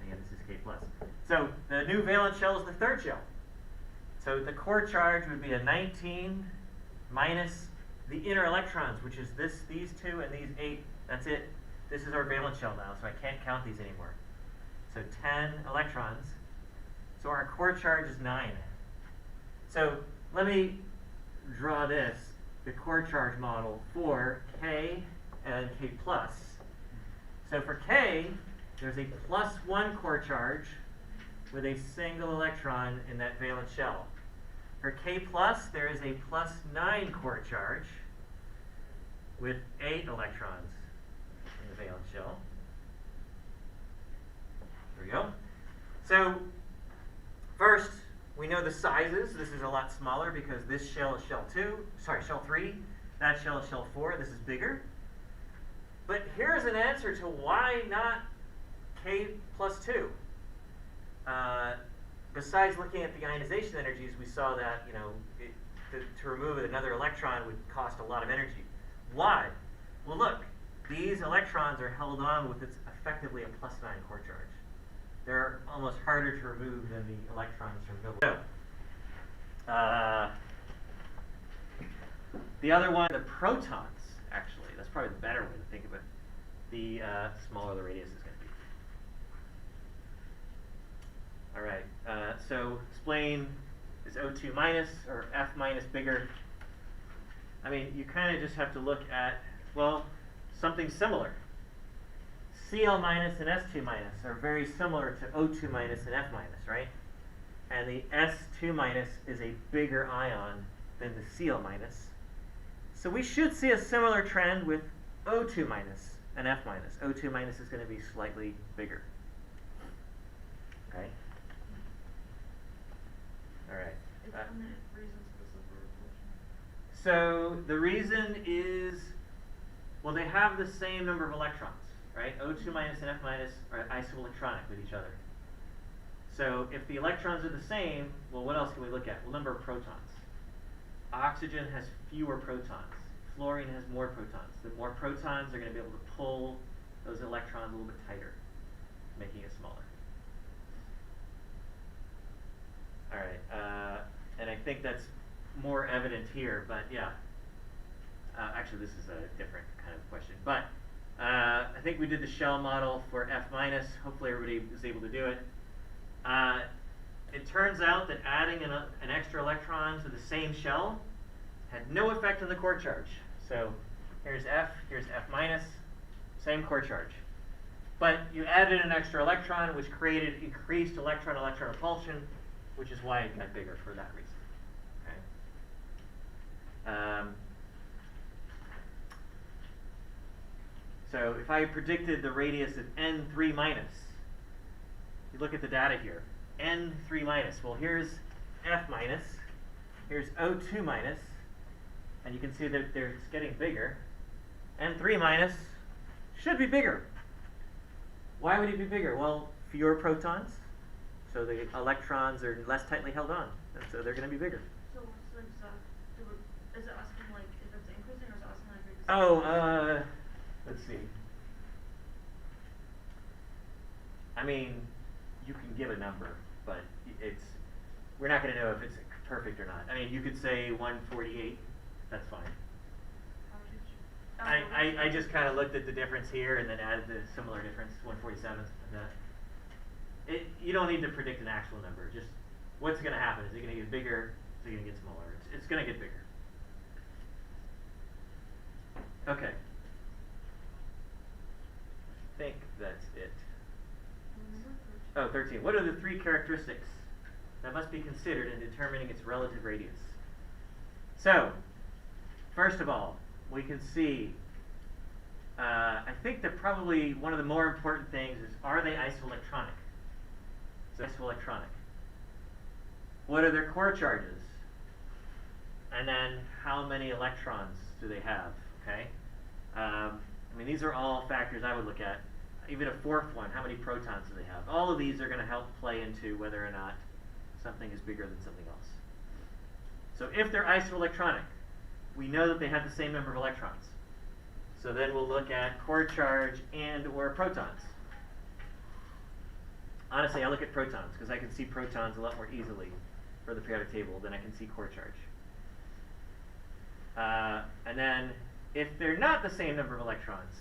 yeah, this is K plus. So the new valence shell is the third shell. So the core charge would be a 19 minus the inner electrons, which is these 2 and these 8. That's it. This is our valence shell now, so I can't count these anymore. So 10 electrons. So our core charge is 9. So let me draw this, the core charge model for K and K plus. So for K, there's a +1 core charge with a single electron in that valence shell. For K plus, there is a +9 core charge with 8 electrons in the valence shell. There we go. So first, we know the sizes. This is a lot smaller because this shell is shell 3. That shell is shell 4. This is bigger. But here's an answer to why not K plus 2. Besides looking at the ionization energies, we saw that to remove another electron would cost a lot of energy. Why? Well, look, these electrons are held on with effectively a +9 core charge. They're almost harder to remove than the electrons from nobel. So, The other one, the protons, actually. That's probably the better way to think of it. The smaller the radius is going to be. All right, so explain, is O2 minus or F minus bigger? I mean, you kind of just have to look at, well, something similar. Cl minus and S2 minus are very similar to O2 minus and F minus, right? And the S2 minus is a bigger ion than the Cl minus. So we should see a similar trend with O2 minus and F minus. O2 minus is going to be slightly bigger. Okay? All right. It's Uh, on the reasons for the separation. So the reason is, well, they have the same number of electrons, right? O2 minus and F minus are isoelectronic with each other. So if the electrons are the same, well, what else can we look at? Well, number of protons. Oxygen has fewer protons. Fluorine has more protons. The more protons are going to be able to pull those electrons a little bit tighter, making it smaller. All right, and I think that's more evident here, but yeah. Actually, this is a different kind of question. But I think we did the shell model for F minus. Hopefully everybody was able to do it. It turns out that adding an extra electron to the same shell had no effect on the core charge. So here's F minus, same core charge. But you added an extra electron, which created increased electron-electron repulsion, which is why it got bigger for that reason. Okay. So if I predicted the radius of N3 minus, you look at the data here, N3 minus, well, here's F minus, here's O2 minus, and you can see that it's getting bigger. N3 minus should be bigger. Why would it be bigger? Well, fewer protons, so the electrons are less tightly held on, and so they're going to be bigger. So what's the exact, is it asking like if it's increasing or is it asking like if it's Let's see. I mean, you can give a number, but we're not going to know if it's perfect or not. I mean, you could say 148, that's fine. how did you, I just kind of looked at the difference here and then added the similar difference, 147. And you don't need to predict an actual number. Just what's going to happen? Is it going to get bigger? Is it going to get smaller? It's going to get bigger. Okay. I think that's it. Oh, 13. What are the three characteristics that must be considered in determining its relative radius? So, first of all, we can see, I think that probably one of the more important things is, are they isoelectronic? So isoelectronic. What are their core charges? And then how many electrons do they have? Okay. I mean, these are all factors I would look at. Even a fourth one, how many protons do they have? All of these are going to help play into whether or not something is bigger than something else. So if they're isoelectronic, we know that they have the same number of electrons. So then we'll look at core charge and or protons. Honestly, I look at protons because I can see protons a lot more easily for the periodic table than I can see core charge. And then if they're not the same number of electrons,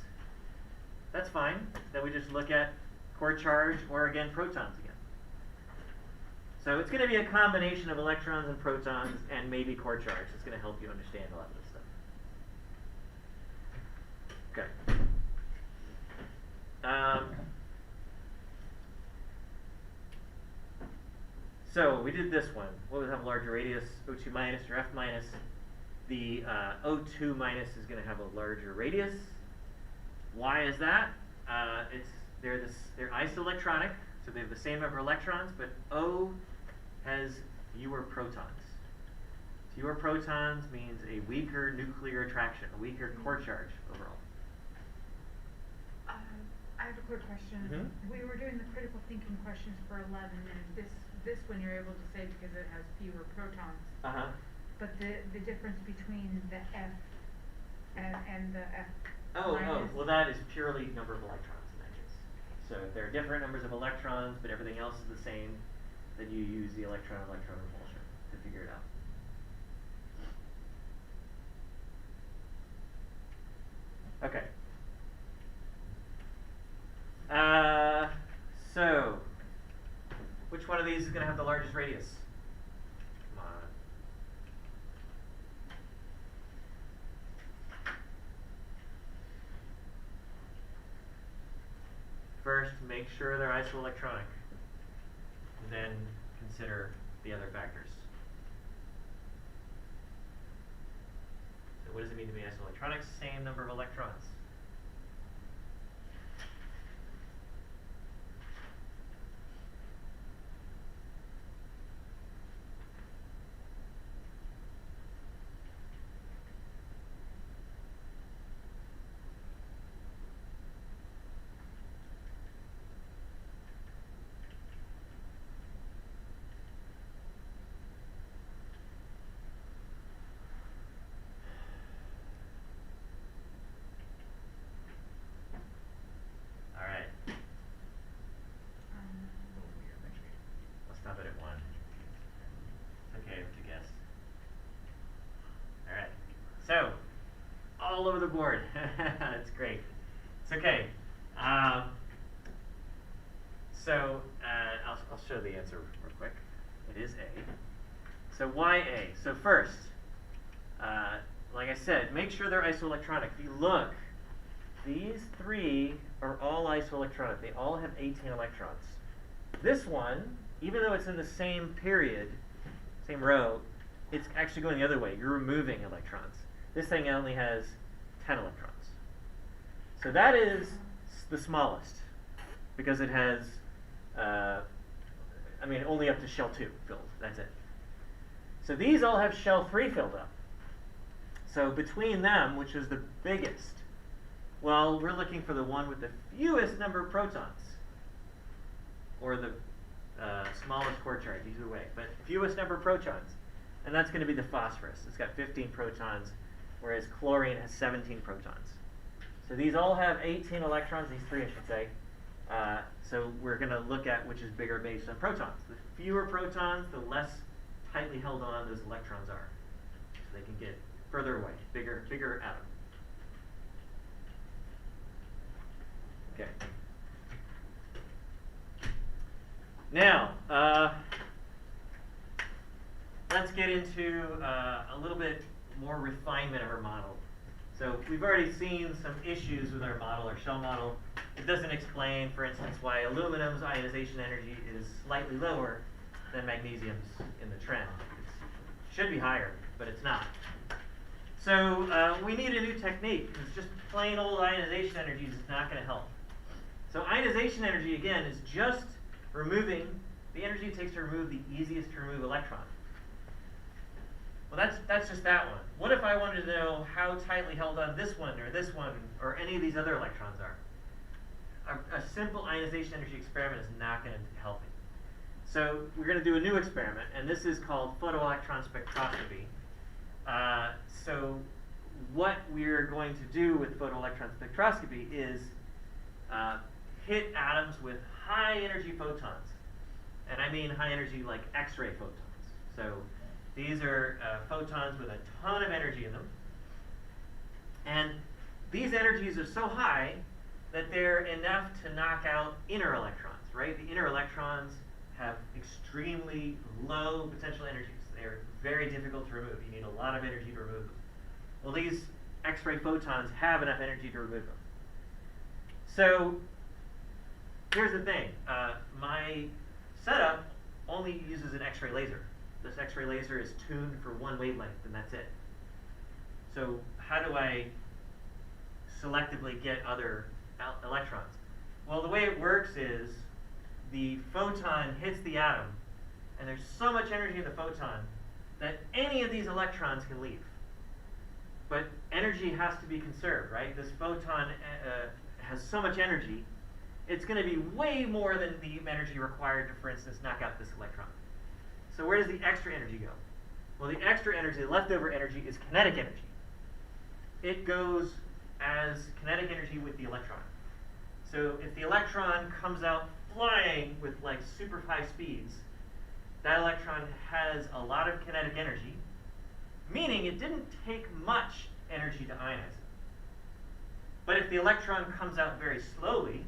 that's fine. Then we just look at core charge or, again, protons again. So it's going to be a combination of electrons and protons and maybe core charge. It's going to help you understand a lot of this stuff. Okay. So we did this one. What would have a larger radius? O2 minus or F minus? The O2 minus is going to have a larger radius. Why is that? They're isoelectronic, so they have the same number of electrons, but O has fewer protons. Fewer protons means a weaker nuclear attraction, a weaker core charge overall. I have a quick question. Mhm. We were doing the critical thinking questions for 11, and this one you're able to say because it has fewer protons. Uh-huh. But the difference between the F and the F Oh, minus. well that is purely number of electrons in that case. So if there are different numbers of electrons, but everything else is the same, then you use the electron-electron repulsion to figure it out. Okay. So, which one of these is going to have the largest radius? Come on. First, make sure they're isoelectronic. Then consider the other factors. So what does it mean to be isoelectronic? Same number of electrons. Stop it at 1. It's okay to guess. Alright. So, all over the board. That's great. It's okay. I'll show the answer real quick. It is A. So why A? So first, like I said, make sure they're isoelectronic. If you look, these 3 are all isoelectronic. They all have 18 electrons. This one, even though it's in the same period, same row, it's actually going the other way. You're removing electrons. This thing only has 10 electrons. So that is the smallest, because it has, only up to shell 2 filled. That's it. So these all have shell 3 filled up. So between them, which is the biggest, well, we're looking for the one with the fewest number of protons, or the smallest core charge, either way, but fewest number of protons. And that's going to be the phosphorus. It's got 15 protons, whereas chlorine has 17 protons. So these all have 18 electrons, these 3 I should say. So we're going to look at which is bigger based on protons. The fewer protons, the less tightly held on those electrons are. So they can get further away, bigger atom. Okay. Now, let's get into a little bit more refinement of our model. So we've already seen some issues with our model, our shell model. It doesn't explain, for instance, why aluminum's ionization energy is slightly lower than magnesium's in the trend. It should be higher, but it's not. So we need a new technique, because just plain old ionization energy is not going to help. So ionization energy, again, is just removing the energy it takes to remove the easiest to remove electron. Well, that's just that one. What if I wanted to know how tightly held on this one, or any of these other electrons are? A simple ionization energy experiment is not going to help me. So we're going to do a new experiment, and this is called photoelectron spectroscopy. So what we're going to do with photoelectron spectroscopy is hit atoms with high energy photons. And I mean high energy like X-ray photons. So these are photons with a ton of energy in them. And these energies are so high that they're enough to knock out inner electrons, right? The inner electrons have extremely low potential energies. They're very difficult to remove. You need a lot of energy to remove them. Well, these X-ray photons have enough energy to remove them. So here's the thing. My setup only uses an X-ray laser. This X-ray laser is tuned for one wavelength, and that's it. So how do I selectively get other electrons? Well, the way it works is the photon hits the atom, and there's so much energy in the photon that any of these electrons can leave. But energy has to be conserved, right? This photon has so much energy, it's going to be way more than the energy required to, for instance, knock out this electron. So where does the extra energy go? Well, the extra energy, the leftover energy, is kinetic energy. It goes as kinetic energy with the electron. So if the electron comes out flying with like super high speeds, that electron has a lot of kinetic energy, meaning it didn't take much energy to ionize it. But if the electron comes out very slowly,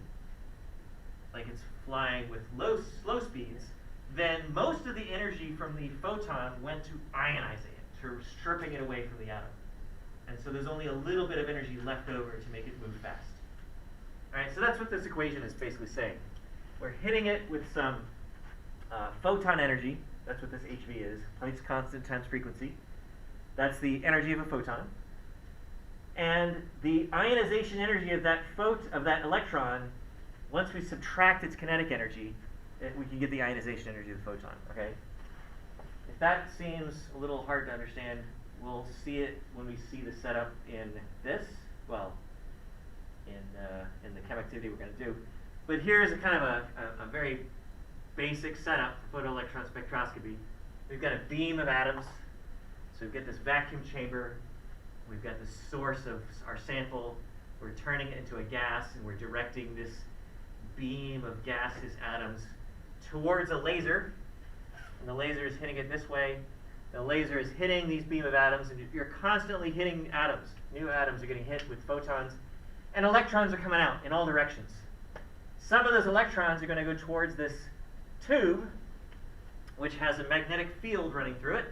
like it's flying with slow speeds, then most of the energy from the photon went to ionizing it, to stripping it away from the atom. And so there's only a little bit of energy left over to make it move fast. All right, so that's what this equation is basically saying. We're hitting it with some photon energy. That's what this HV is, Planck's constant times frequency. That's the energy of a photon. And the ionization energy of that electron, once we subtract its kinetic energy, we can get the ionization energy of the photon, okay? If that seems a little hard to understand, we'll see it when we see the setup in this, well, in the chemactivity we're going to do. But here's a kind of a very basic setup for photoelectron spectroscopy. We've got a beam of atoms, so we've got this vacuum chamber, we've got the source of our sample, we're turning it into a gas, and we're directing this beam of gaseous atoms towards a laser, and the laser is hitting it this way. The laser is hitting these beam of atoms, and you're constantly hitting atoms. New atoms are getting hit with photons, and electrons are coming out in all directions. Some of those electrons are going to go towards this tube, which has a magnetic field running through it,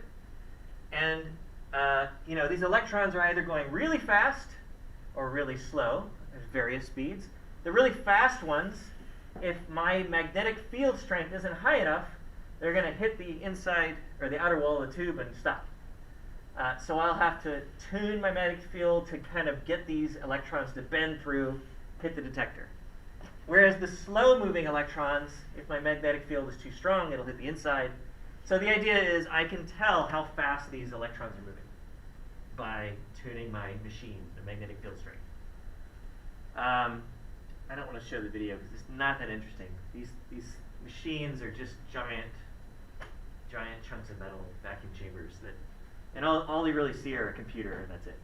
and these electrons are either going really fast or really slow. There's various speeds. The really fast ones, if my magnetic field strength isn't high enough, they're going to hit the inside or the outer wall of the tube and stop. So I'll have to tune my magnetic field to kind of get these electrons to bend through, hit the detector. Whereas the slow-moving electrons, if my magnetic field is too strong, it'll hit the inside. So the idea is I can tell how fast these electrons are moving by tuning my machine, the magnetic field strength. I don't want to show the video because it's not that interesting. These machines are just giant chunks of metal vacuum chambers that, and all you really see are a computer, and that's it.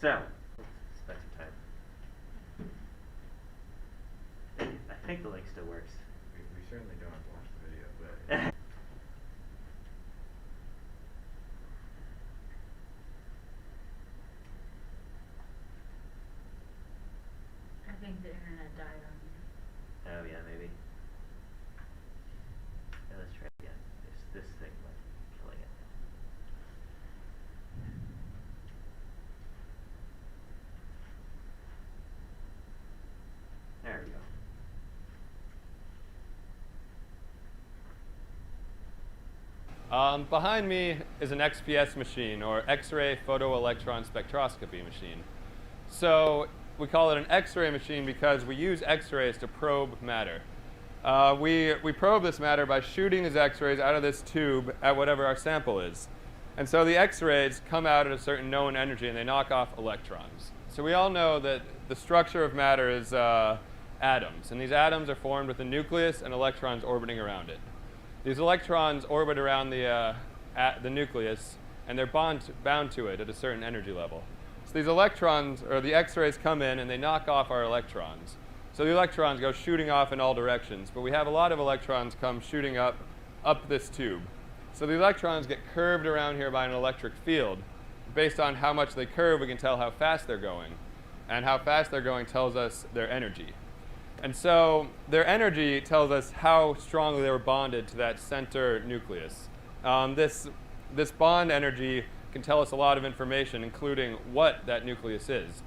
So let's spend some time. I think the link still works. We certainly don't have to watch the video, but I think the internet died on you. Oh yeah, maybe. Yeah, let's try it again. It's this thing like killing it. There we go. Behind me is an XPS machine, or X-ray photoelectron spectroscopy machine. So we call it an X-ray machine because we use X-rays to probe matter. We probe this matter by shooting these X-rays out of this tube at whatever our sample is. And so the X-rays come out at a certain known energy and they knock off electrons. So we all know that the structure of matter is atoms, and these atoms are formed with a nucleus and electrons orbiting around it. These electrons orbit around the nucleus, and they're bound to it at a certain energy level. So these electrons, or the X-rays, come in and they knock off our electrons. So the electrons go shooting off in all directions, but we have a lot of electrons come shooting up this tube. So the electrons get curved around here by an electric field. Based on how much they curve, we can tell how fast they're going. And how fast they're going tells us their energy. And so their energy tells us how strongly they were bonded to that center nucleus. This bond energy can tell us a lot of information, including what that nucleus is.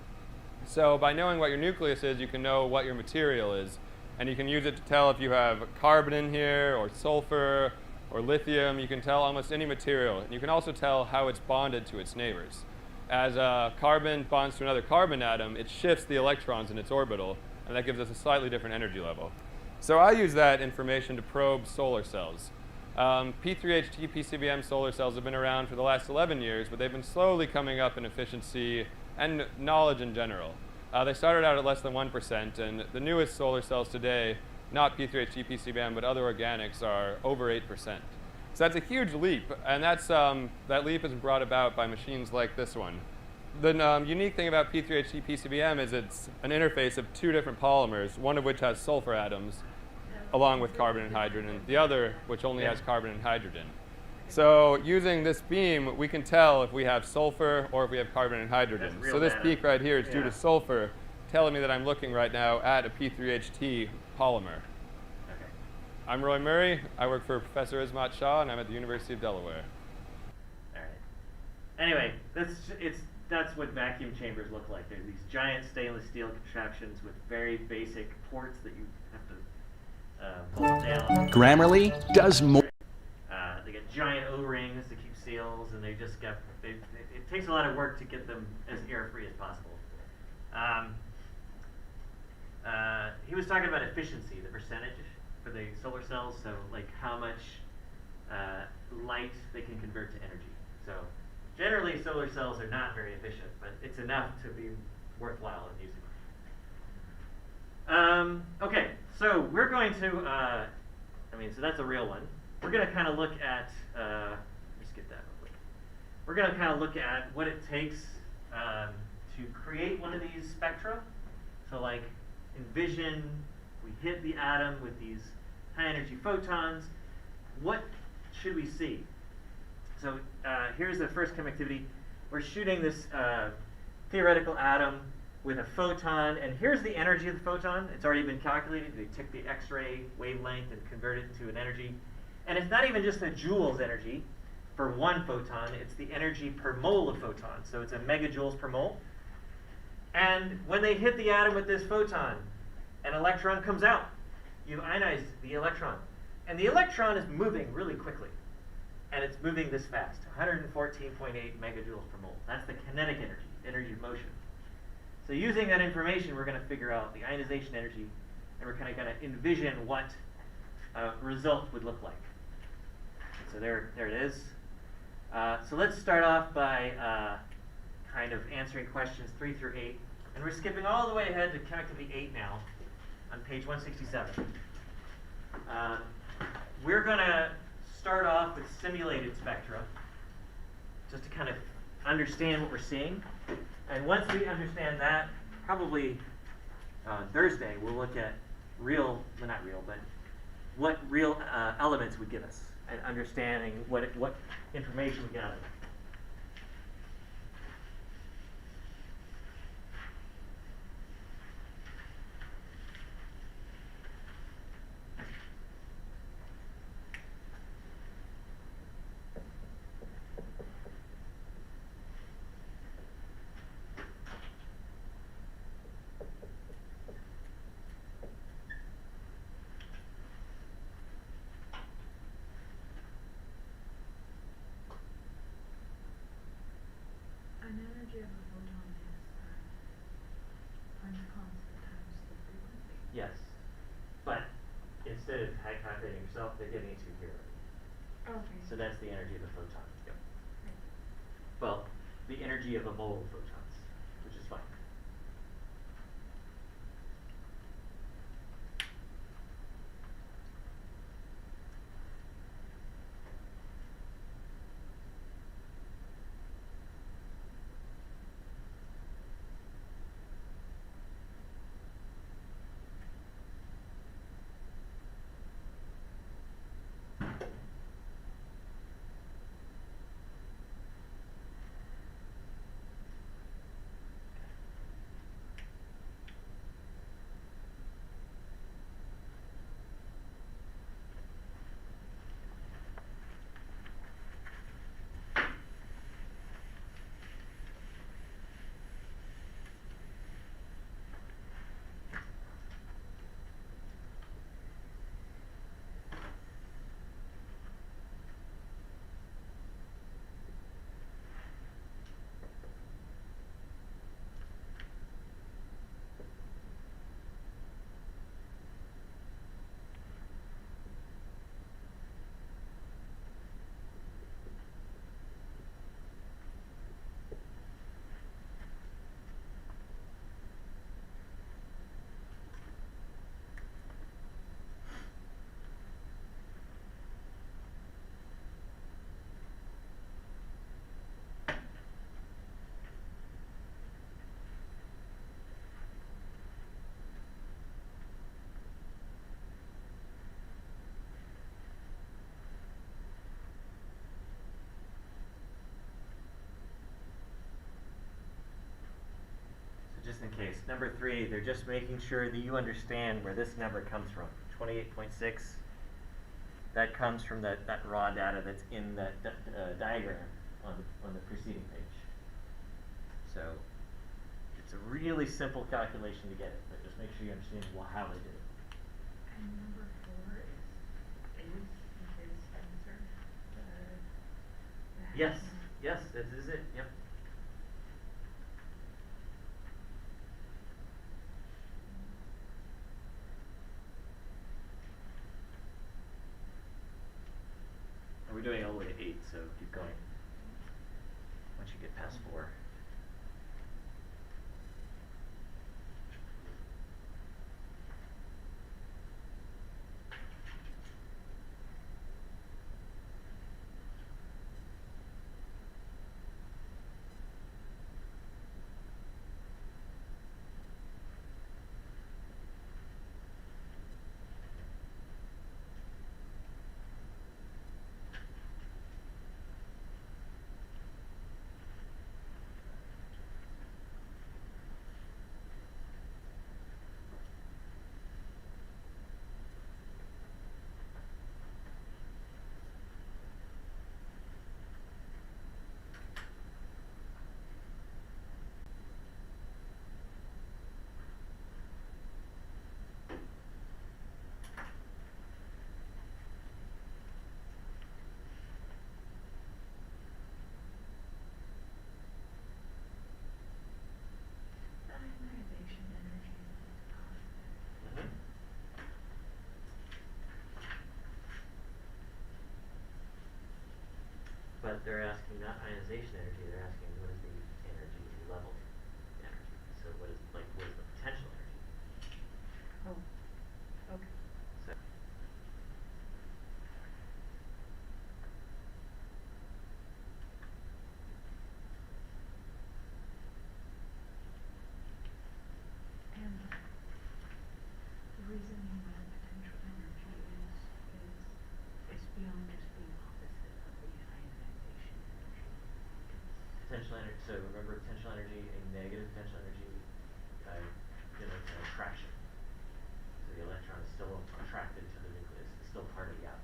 So by knowing what your nucleus is, you can know what your material is. And you can use it to tell if you have carbon in here, or sulfur, or lithium. You can tell almost any material. And you can also tell how it's bonded to its neighbors. As carbon bonds to another carbon atom, it shifts the electrons in its orbital, and that gives us a slightly different energy level. So I use that information to probe solar cells. P3HT PCBM solar cells have been around for the last 11 years, but they've been slowly coming up in efficiency and knowledge in general. They started out at less than 1%, and the newest solar cells today, not P3HT PCBM, but other organics, are over 8%. So that's a huge leap, and that leap is brought about by machines like this one. The unique thing about P3HT PCBM is it's an interface of two different polymers, one of which has sulfur atoms along with carbon and hydrogen, and the other which only has carbon and hydrogen. So using this beam, we can tell if we have sulfur or if we have carbon and hydrogen. That's real So this data. peak right here is due Yeah. to sulfur, telling me that I'm looking right now at a P3HT polymer. Okay. I'm Roy Murray. I work for Professor Ismat Shah, and I'm at the University of Delaware. All right. Anyway, that's what vacuum chambers look like. They're these giant stainless steel contraptions with very basic ports that you have to bolt down. Grammarly does more. They get giant O-rings to keep seals, and they just get. It takes a lot of work to get them as air-free as possible. He was talking about efficiency, the percentage for the solar cells, so like how much light they can convert to energy. So generally, solar cells are not very efficient, but it's enough to be worthwhile in using. Okay, so we're going to. So that's a real one. We're going to kind of look at, let's get that real quick. We're going to kind of look at what it takes to create one of these spectra. So like envision, we hit the atom with these high energy photons. What should we see? So here's the first conductivity. We're shooting this theoretical atom with a photon, and here's the energy of the photon. It's already been calculated. They took the X-ray wavelength and converted it into an energy. And it's not even just a joule's energy for one photon, it's the energy per mole of photon. So it's a megajoules per mole. And when they hit the atom with this photon, an electron comes out. You ionize the electron. And the electron is moving really quickly. And it's moving this fast, 114.8 megajoules per mole. That's the kinetic energy, energy of motion. So using that information, we're going to figure out the ionization energy, and we're kind of going to envision what a result would look like. So there it is. So let's start off by kind of answering questions 3 through 8. And we're skipping all the way ahead to conductivity 8 now, on page 167. We're going to start off with simulated spectra, just to kind of understand what we're seeing. And once we understand that, probably Thursday, we'll look at real, well, not real, but what real elements would give us, and understanding what information we get out of it. An energy of a photon is Planck's constant times the frequency. Yes, but instead of calculating yourself, they're giving it to you here. Okay. So that's the energy of a photon. Yep. Well, the energy of a mole of photons, which is fine. just in case. Number 3, they're just making sure that you understand where this number comes from. 28.6. That comes from that raw data that's in that diagram on the preceding page. So it's a really simple calculation to get it, but just make sure you understand how they did it. And number 4 is Spencer, the Yes, half mile. yes, this is it. Yep. And we're doing all the way to 8, so keep going. Once you get past 4. Ionization energy is positive. But they're asking not ionization energy, they're asking what is the energy level energy. So what is the potential energy? Oh, okay. So And the reasoning behind potential energy is beyond just being opposite of the ionization energy. potential energy. So remember, potential energy, a negative potential energy, denotes an attraction. So the electron is still attracted to the nucleus. It's still part of the atom.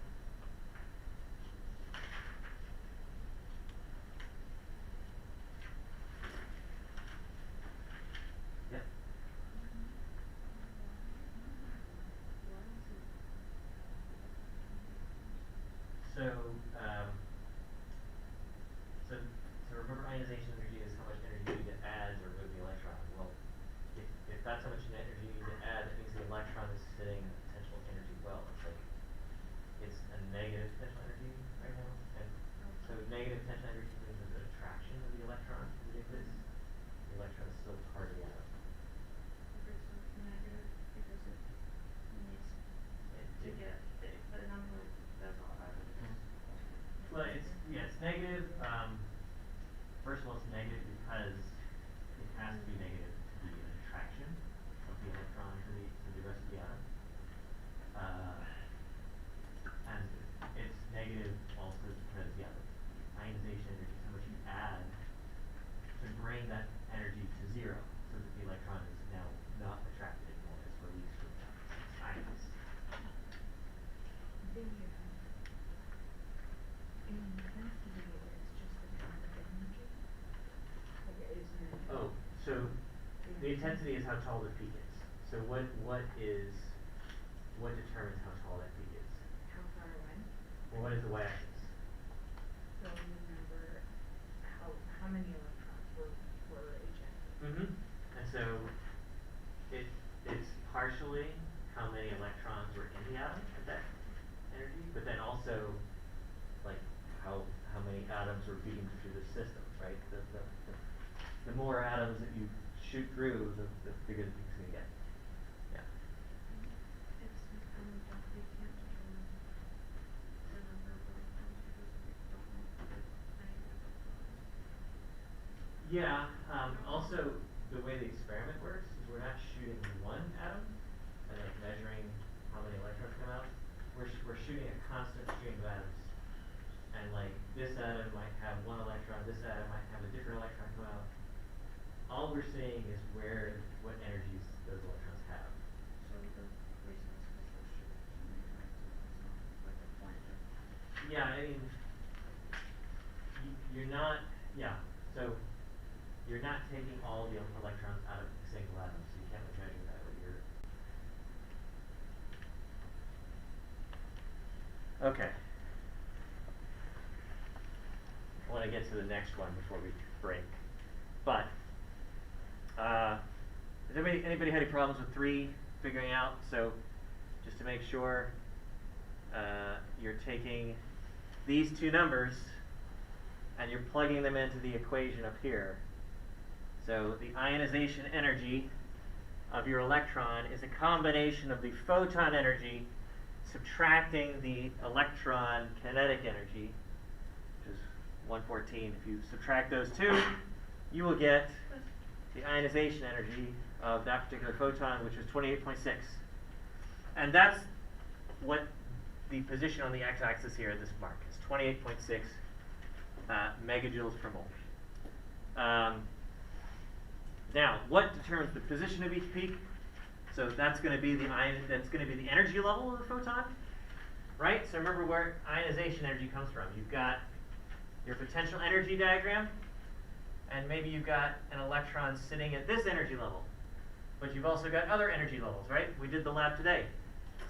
Yep. So, so remember, ionization energy is how much energy you need to add to remove the electron. Well, if that's how much energy you need to add, that means the electron is sitting in a potential energy well. It's a negative potential energy right now, and so negative potential energy means there's an attraction of the electron to the nucleus. The electron is still part of the atom. Okay, so it's negative because it needs to get the number that's all out of it. Well, it's negative. First of all, it's negative because it has to be negative to be an attraction of the electron to the rest of the atom. And it's negative also because the ionization energy is how much you add to bring that energy to 0, so that the electron is now not attracted anymore. It's released from the atom. It's ionized. The intensity is just the kind of energy. Like, isn't it? Oh, so the intensity is how tall the peak is. So what determines how tall that peak is? How far away? Well, what is the y-axis? So remember how many electrons were ejected. Mm-hmm. And so it's partially how many electrons were in the atom at that energy, but then also like how many atoms were beating through the system, right? The more atoms that you shoot through, the bigger the peak's gonna get. Yeah. It's they can't determine the number of electrons because we don't know the negative electrons. Yeah. Also, the way the experiment works is we're not shooting one atom and like measuring how many electrons come out. We're shooting a constant stream of atoms, and like this atom might have one electron, this atom might have a different electron come out. All we're seeing is what energies those electrons have. So the reason is because they're shooting right, so it's not like a point of. Yeah, I mean, you're not, yeah, so you're not taking all the electrons out of a single atom, so you can't really measure that with your. Okay. I want to get to the next one before we break. But, has anybody had any problems with 3 figuring out? So, just to make sure, you're taking these two numbers and you're plugging them into the equation up here. So, the ionization energy of your electron is a combination of the photon energy subtracting the electron kinetic energy, which is 114. If you subtract those two, you will get the ionization energy of that particular photon, which is 28.6. And that's what the position on the x-axis here at this mark is, 28.6 megajoules per mole. Now, what determines the position of each peak? So that's going to be the energy level of the photon, right? So remember where ionization energy comes from. You've got your potential energy diagram, and maybe you've got an electron sitting at this energy level, but you've also got other energy levels, right? We did the lab today.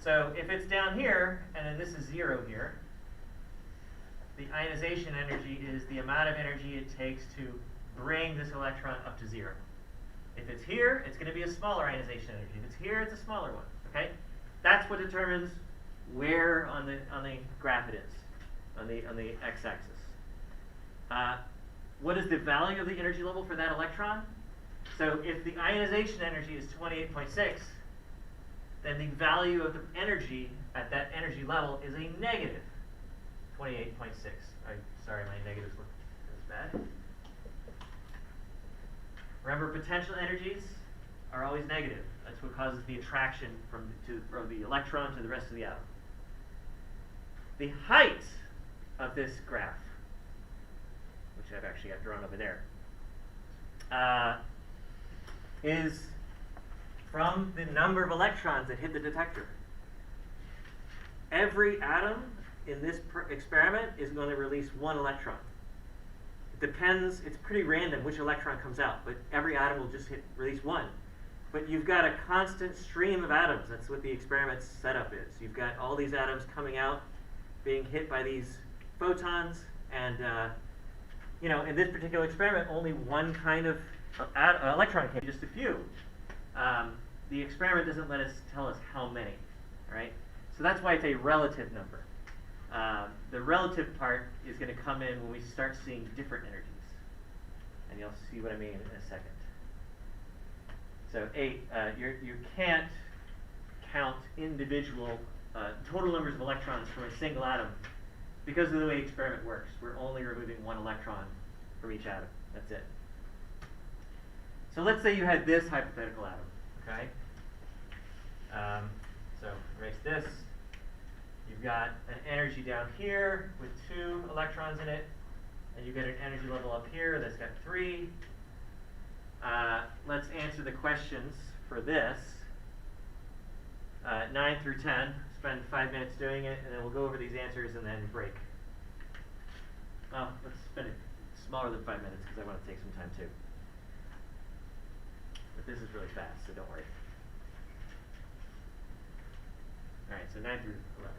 So if it's down here, and then this is 0 here, the ionization energy is the amount of energy it takes to bring this electron up to 0. If it's here, it's going to be a smaller ionization energy. If it's here, it's a smaller one. Okay, that's what determines where on the graph it is, on the x-axis. What is the value of the energy level for that electron? So if the ionization energy is 28.6, then the value of the energy at that energy level is a negative 28.6. Sorry, my negatives look as bad. Remember, potential energies are always negative. That's what causes the attraction from the electron to the rest of the atom. The height of this graph, which I've actually got drawn over there, is from the number of electrons that hit the detector. Every atom in this experiment is going to release 1 electron. It depends, it's pretty random which electron comes out, but every atom will just release 1. But you've got a constant stream of atoms. That's what the experiment's setup is. You've got all these atoms coming out, being hit by these photons, and in this particular experiment, only one kind of electron came, just a few. The experiment doesn't let us tell us how many, right? So that's why it's a relative number. The relative part is going to come in when we start seeing different energies. And you'll see what I mean in a second. So you can't count individual total numbers of electrons from a single atom because of the way the experiment works. We're only removing 1 electron from each atom. That's it. So let's say you had this hypothetical atom, okay? So erase this. You've got an energy down here with 2 electrons in it, and you get an energy level up here that's got 3. Let's answer the questions for this. 9 through 10. Spend 5 minutes doing it, and then we'll go over these answers and then break. Well, let's spend it smaller than 5 minutes because I want to take some time too. But this is really fast, so don't worry. All right, so 9 through 11.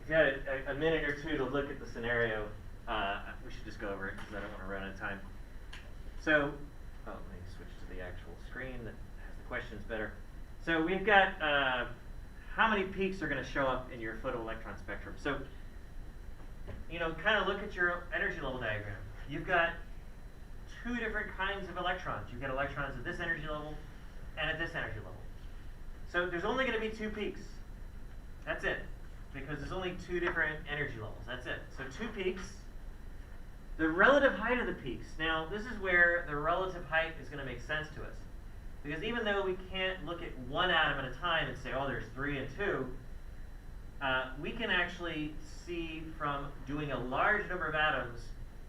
if you had a minute or two to look at the scenario, we should just go over it because I don't want to run out of time. So, let me switch to the actual screen that has the questions better. So we've got how many peaks are going to show up in your photoelectron spectrum. So, kind of look at your energy level diagram. You've got two different kinds of electrons. You've got electrons at this energy level and at this energy level. So there's only going to be two peaks. That's it. Because there's only two different energy levels. That's it. So two peaks. The relative height of the peaks. Now, this is where the relative height is going to make sense to us. Because even though we can't look at one atom at a time and say, oh, there's 3 and 2, we can actually see from doing a large number of atoms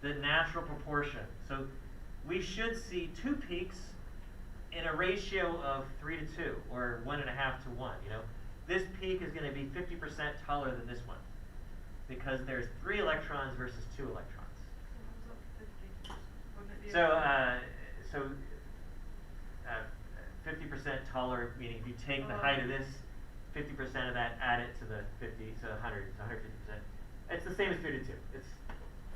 the natural proportion. So we should see two peaks in a ratio of 3 to 2, or 1.5 to 1. This peak is going to be 50% taller than this one, because there's 3 electrons versus 2 electrons. So 50% taller, meaning if you take the height of this, 50% of that, add it to the 50, so 100, so 150%. It's the same as 3 to 2. It's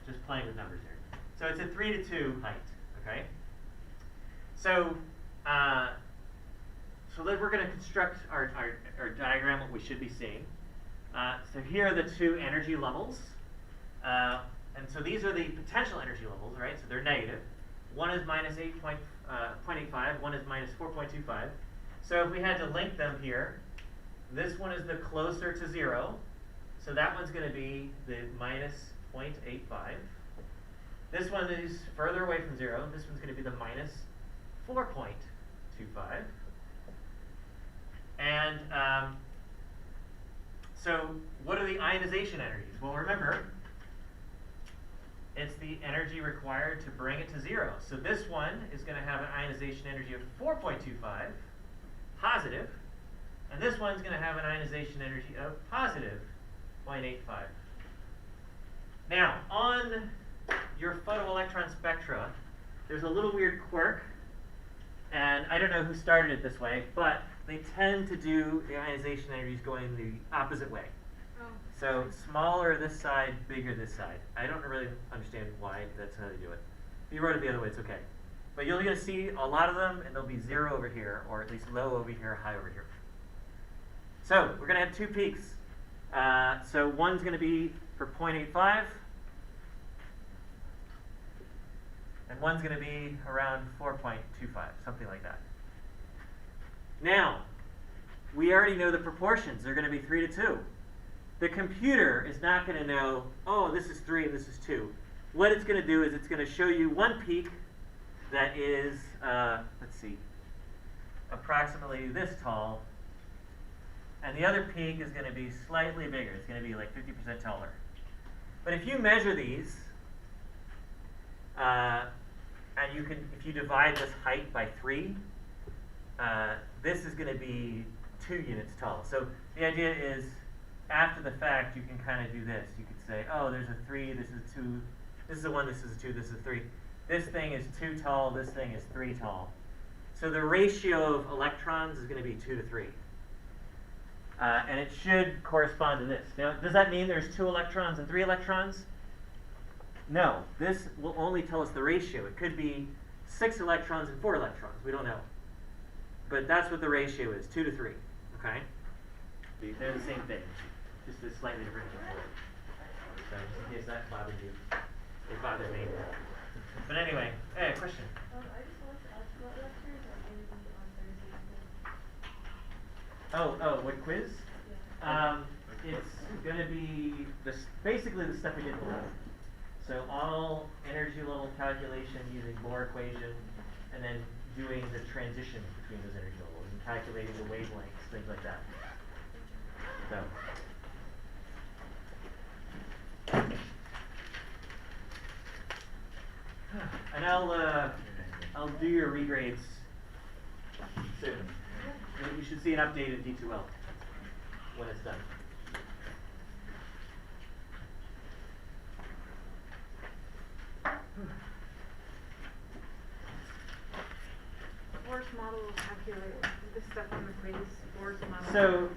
just playing with numbers here. So it's a 3 to 2 height, okay? So, so then we're going to construct our diagram, what we should be seeing. So here are the two energy levels. And so these are the potential energy levels, right? So they're negative. One is minus 0.85, one is minus 4.25. So if we had to link them here, this one is the closer to 0. So that one's going to be the minus 0.85. This one is further away from 0. This one's going to be the minus 4.25. And so what are the ionization energies? Well, remember, it's the energy required to bring it to 0. So this one is going to have an ionization energy of 4.25, positive, and this one's going to have an ionization energy of positive 0.85. Now, on your photoelectron spectra, there's a little weird quirk, and I don't know who started it this way, but they tend to do the ionization energies going the opposite way. So smaller this side, bigger this side. I don't really understand why that's how they do it. If you wrote it the other way, it's okay. But you're going to see a lot of them, and they'll be 0 over here, or at least low over here, high over here. So we're going to have two peaks. So one's going to be for 0.85, and one's going to be around 4.25, something like that. Now, we already know the proportions. They're going to be 3 to 2. The computer is not going to know, oh, this is 3 and this is 2. What it's going to do is it's going to show you one peak that is, let's see, approximately this tall, and the other peak is going to be slightly bigger. It's going to be like 50% taller. But if you measure these, and you can, if you divide this height by 3, this is going to be 2 units tall. So the idea is, after the fact, you can kind of do this. You could say, oh, there's a 3, this is a 2, this is a 1, this is a 2, this is a 3. This thing is 2 tall, this thing is 3 tall. So the ratio of electrons is going to be 2 to 3. And it should correspond to this. Now, does that mean there's 2 electrons and 3 electrons? No. This will only tell us the ratio. It could be 6 electrons and 4 electrons. We don't know. But that's what the ratio is, 2 to 3. Okay? They're the same thing, just a slightly different control. So just in case that bothered you. It bothered me. But anyway, hey, question? I just wanted to ask, what lectures are going to be on Thursday? Oh, what quiz? Yeah. It's going to be basically the stuff we did below. So all energy level calculation using Bohr equation, and then doing the transition between those energy levels and calculating the wavelengths, things like that. So. And I'll do your regrades soon. You should see an updated D2L when it's done. Bohr's model will calculate this stuff on the quiz. Bohr's model. So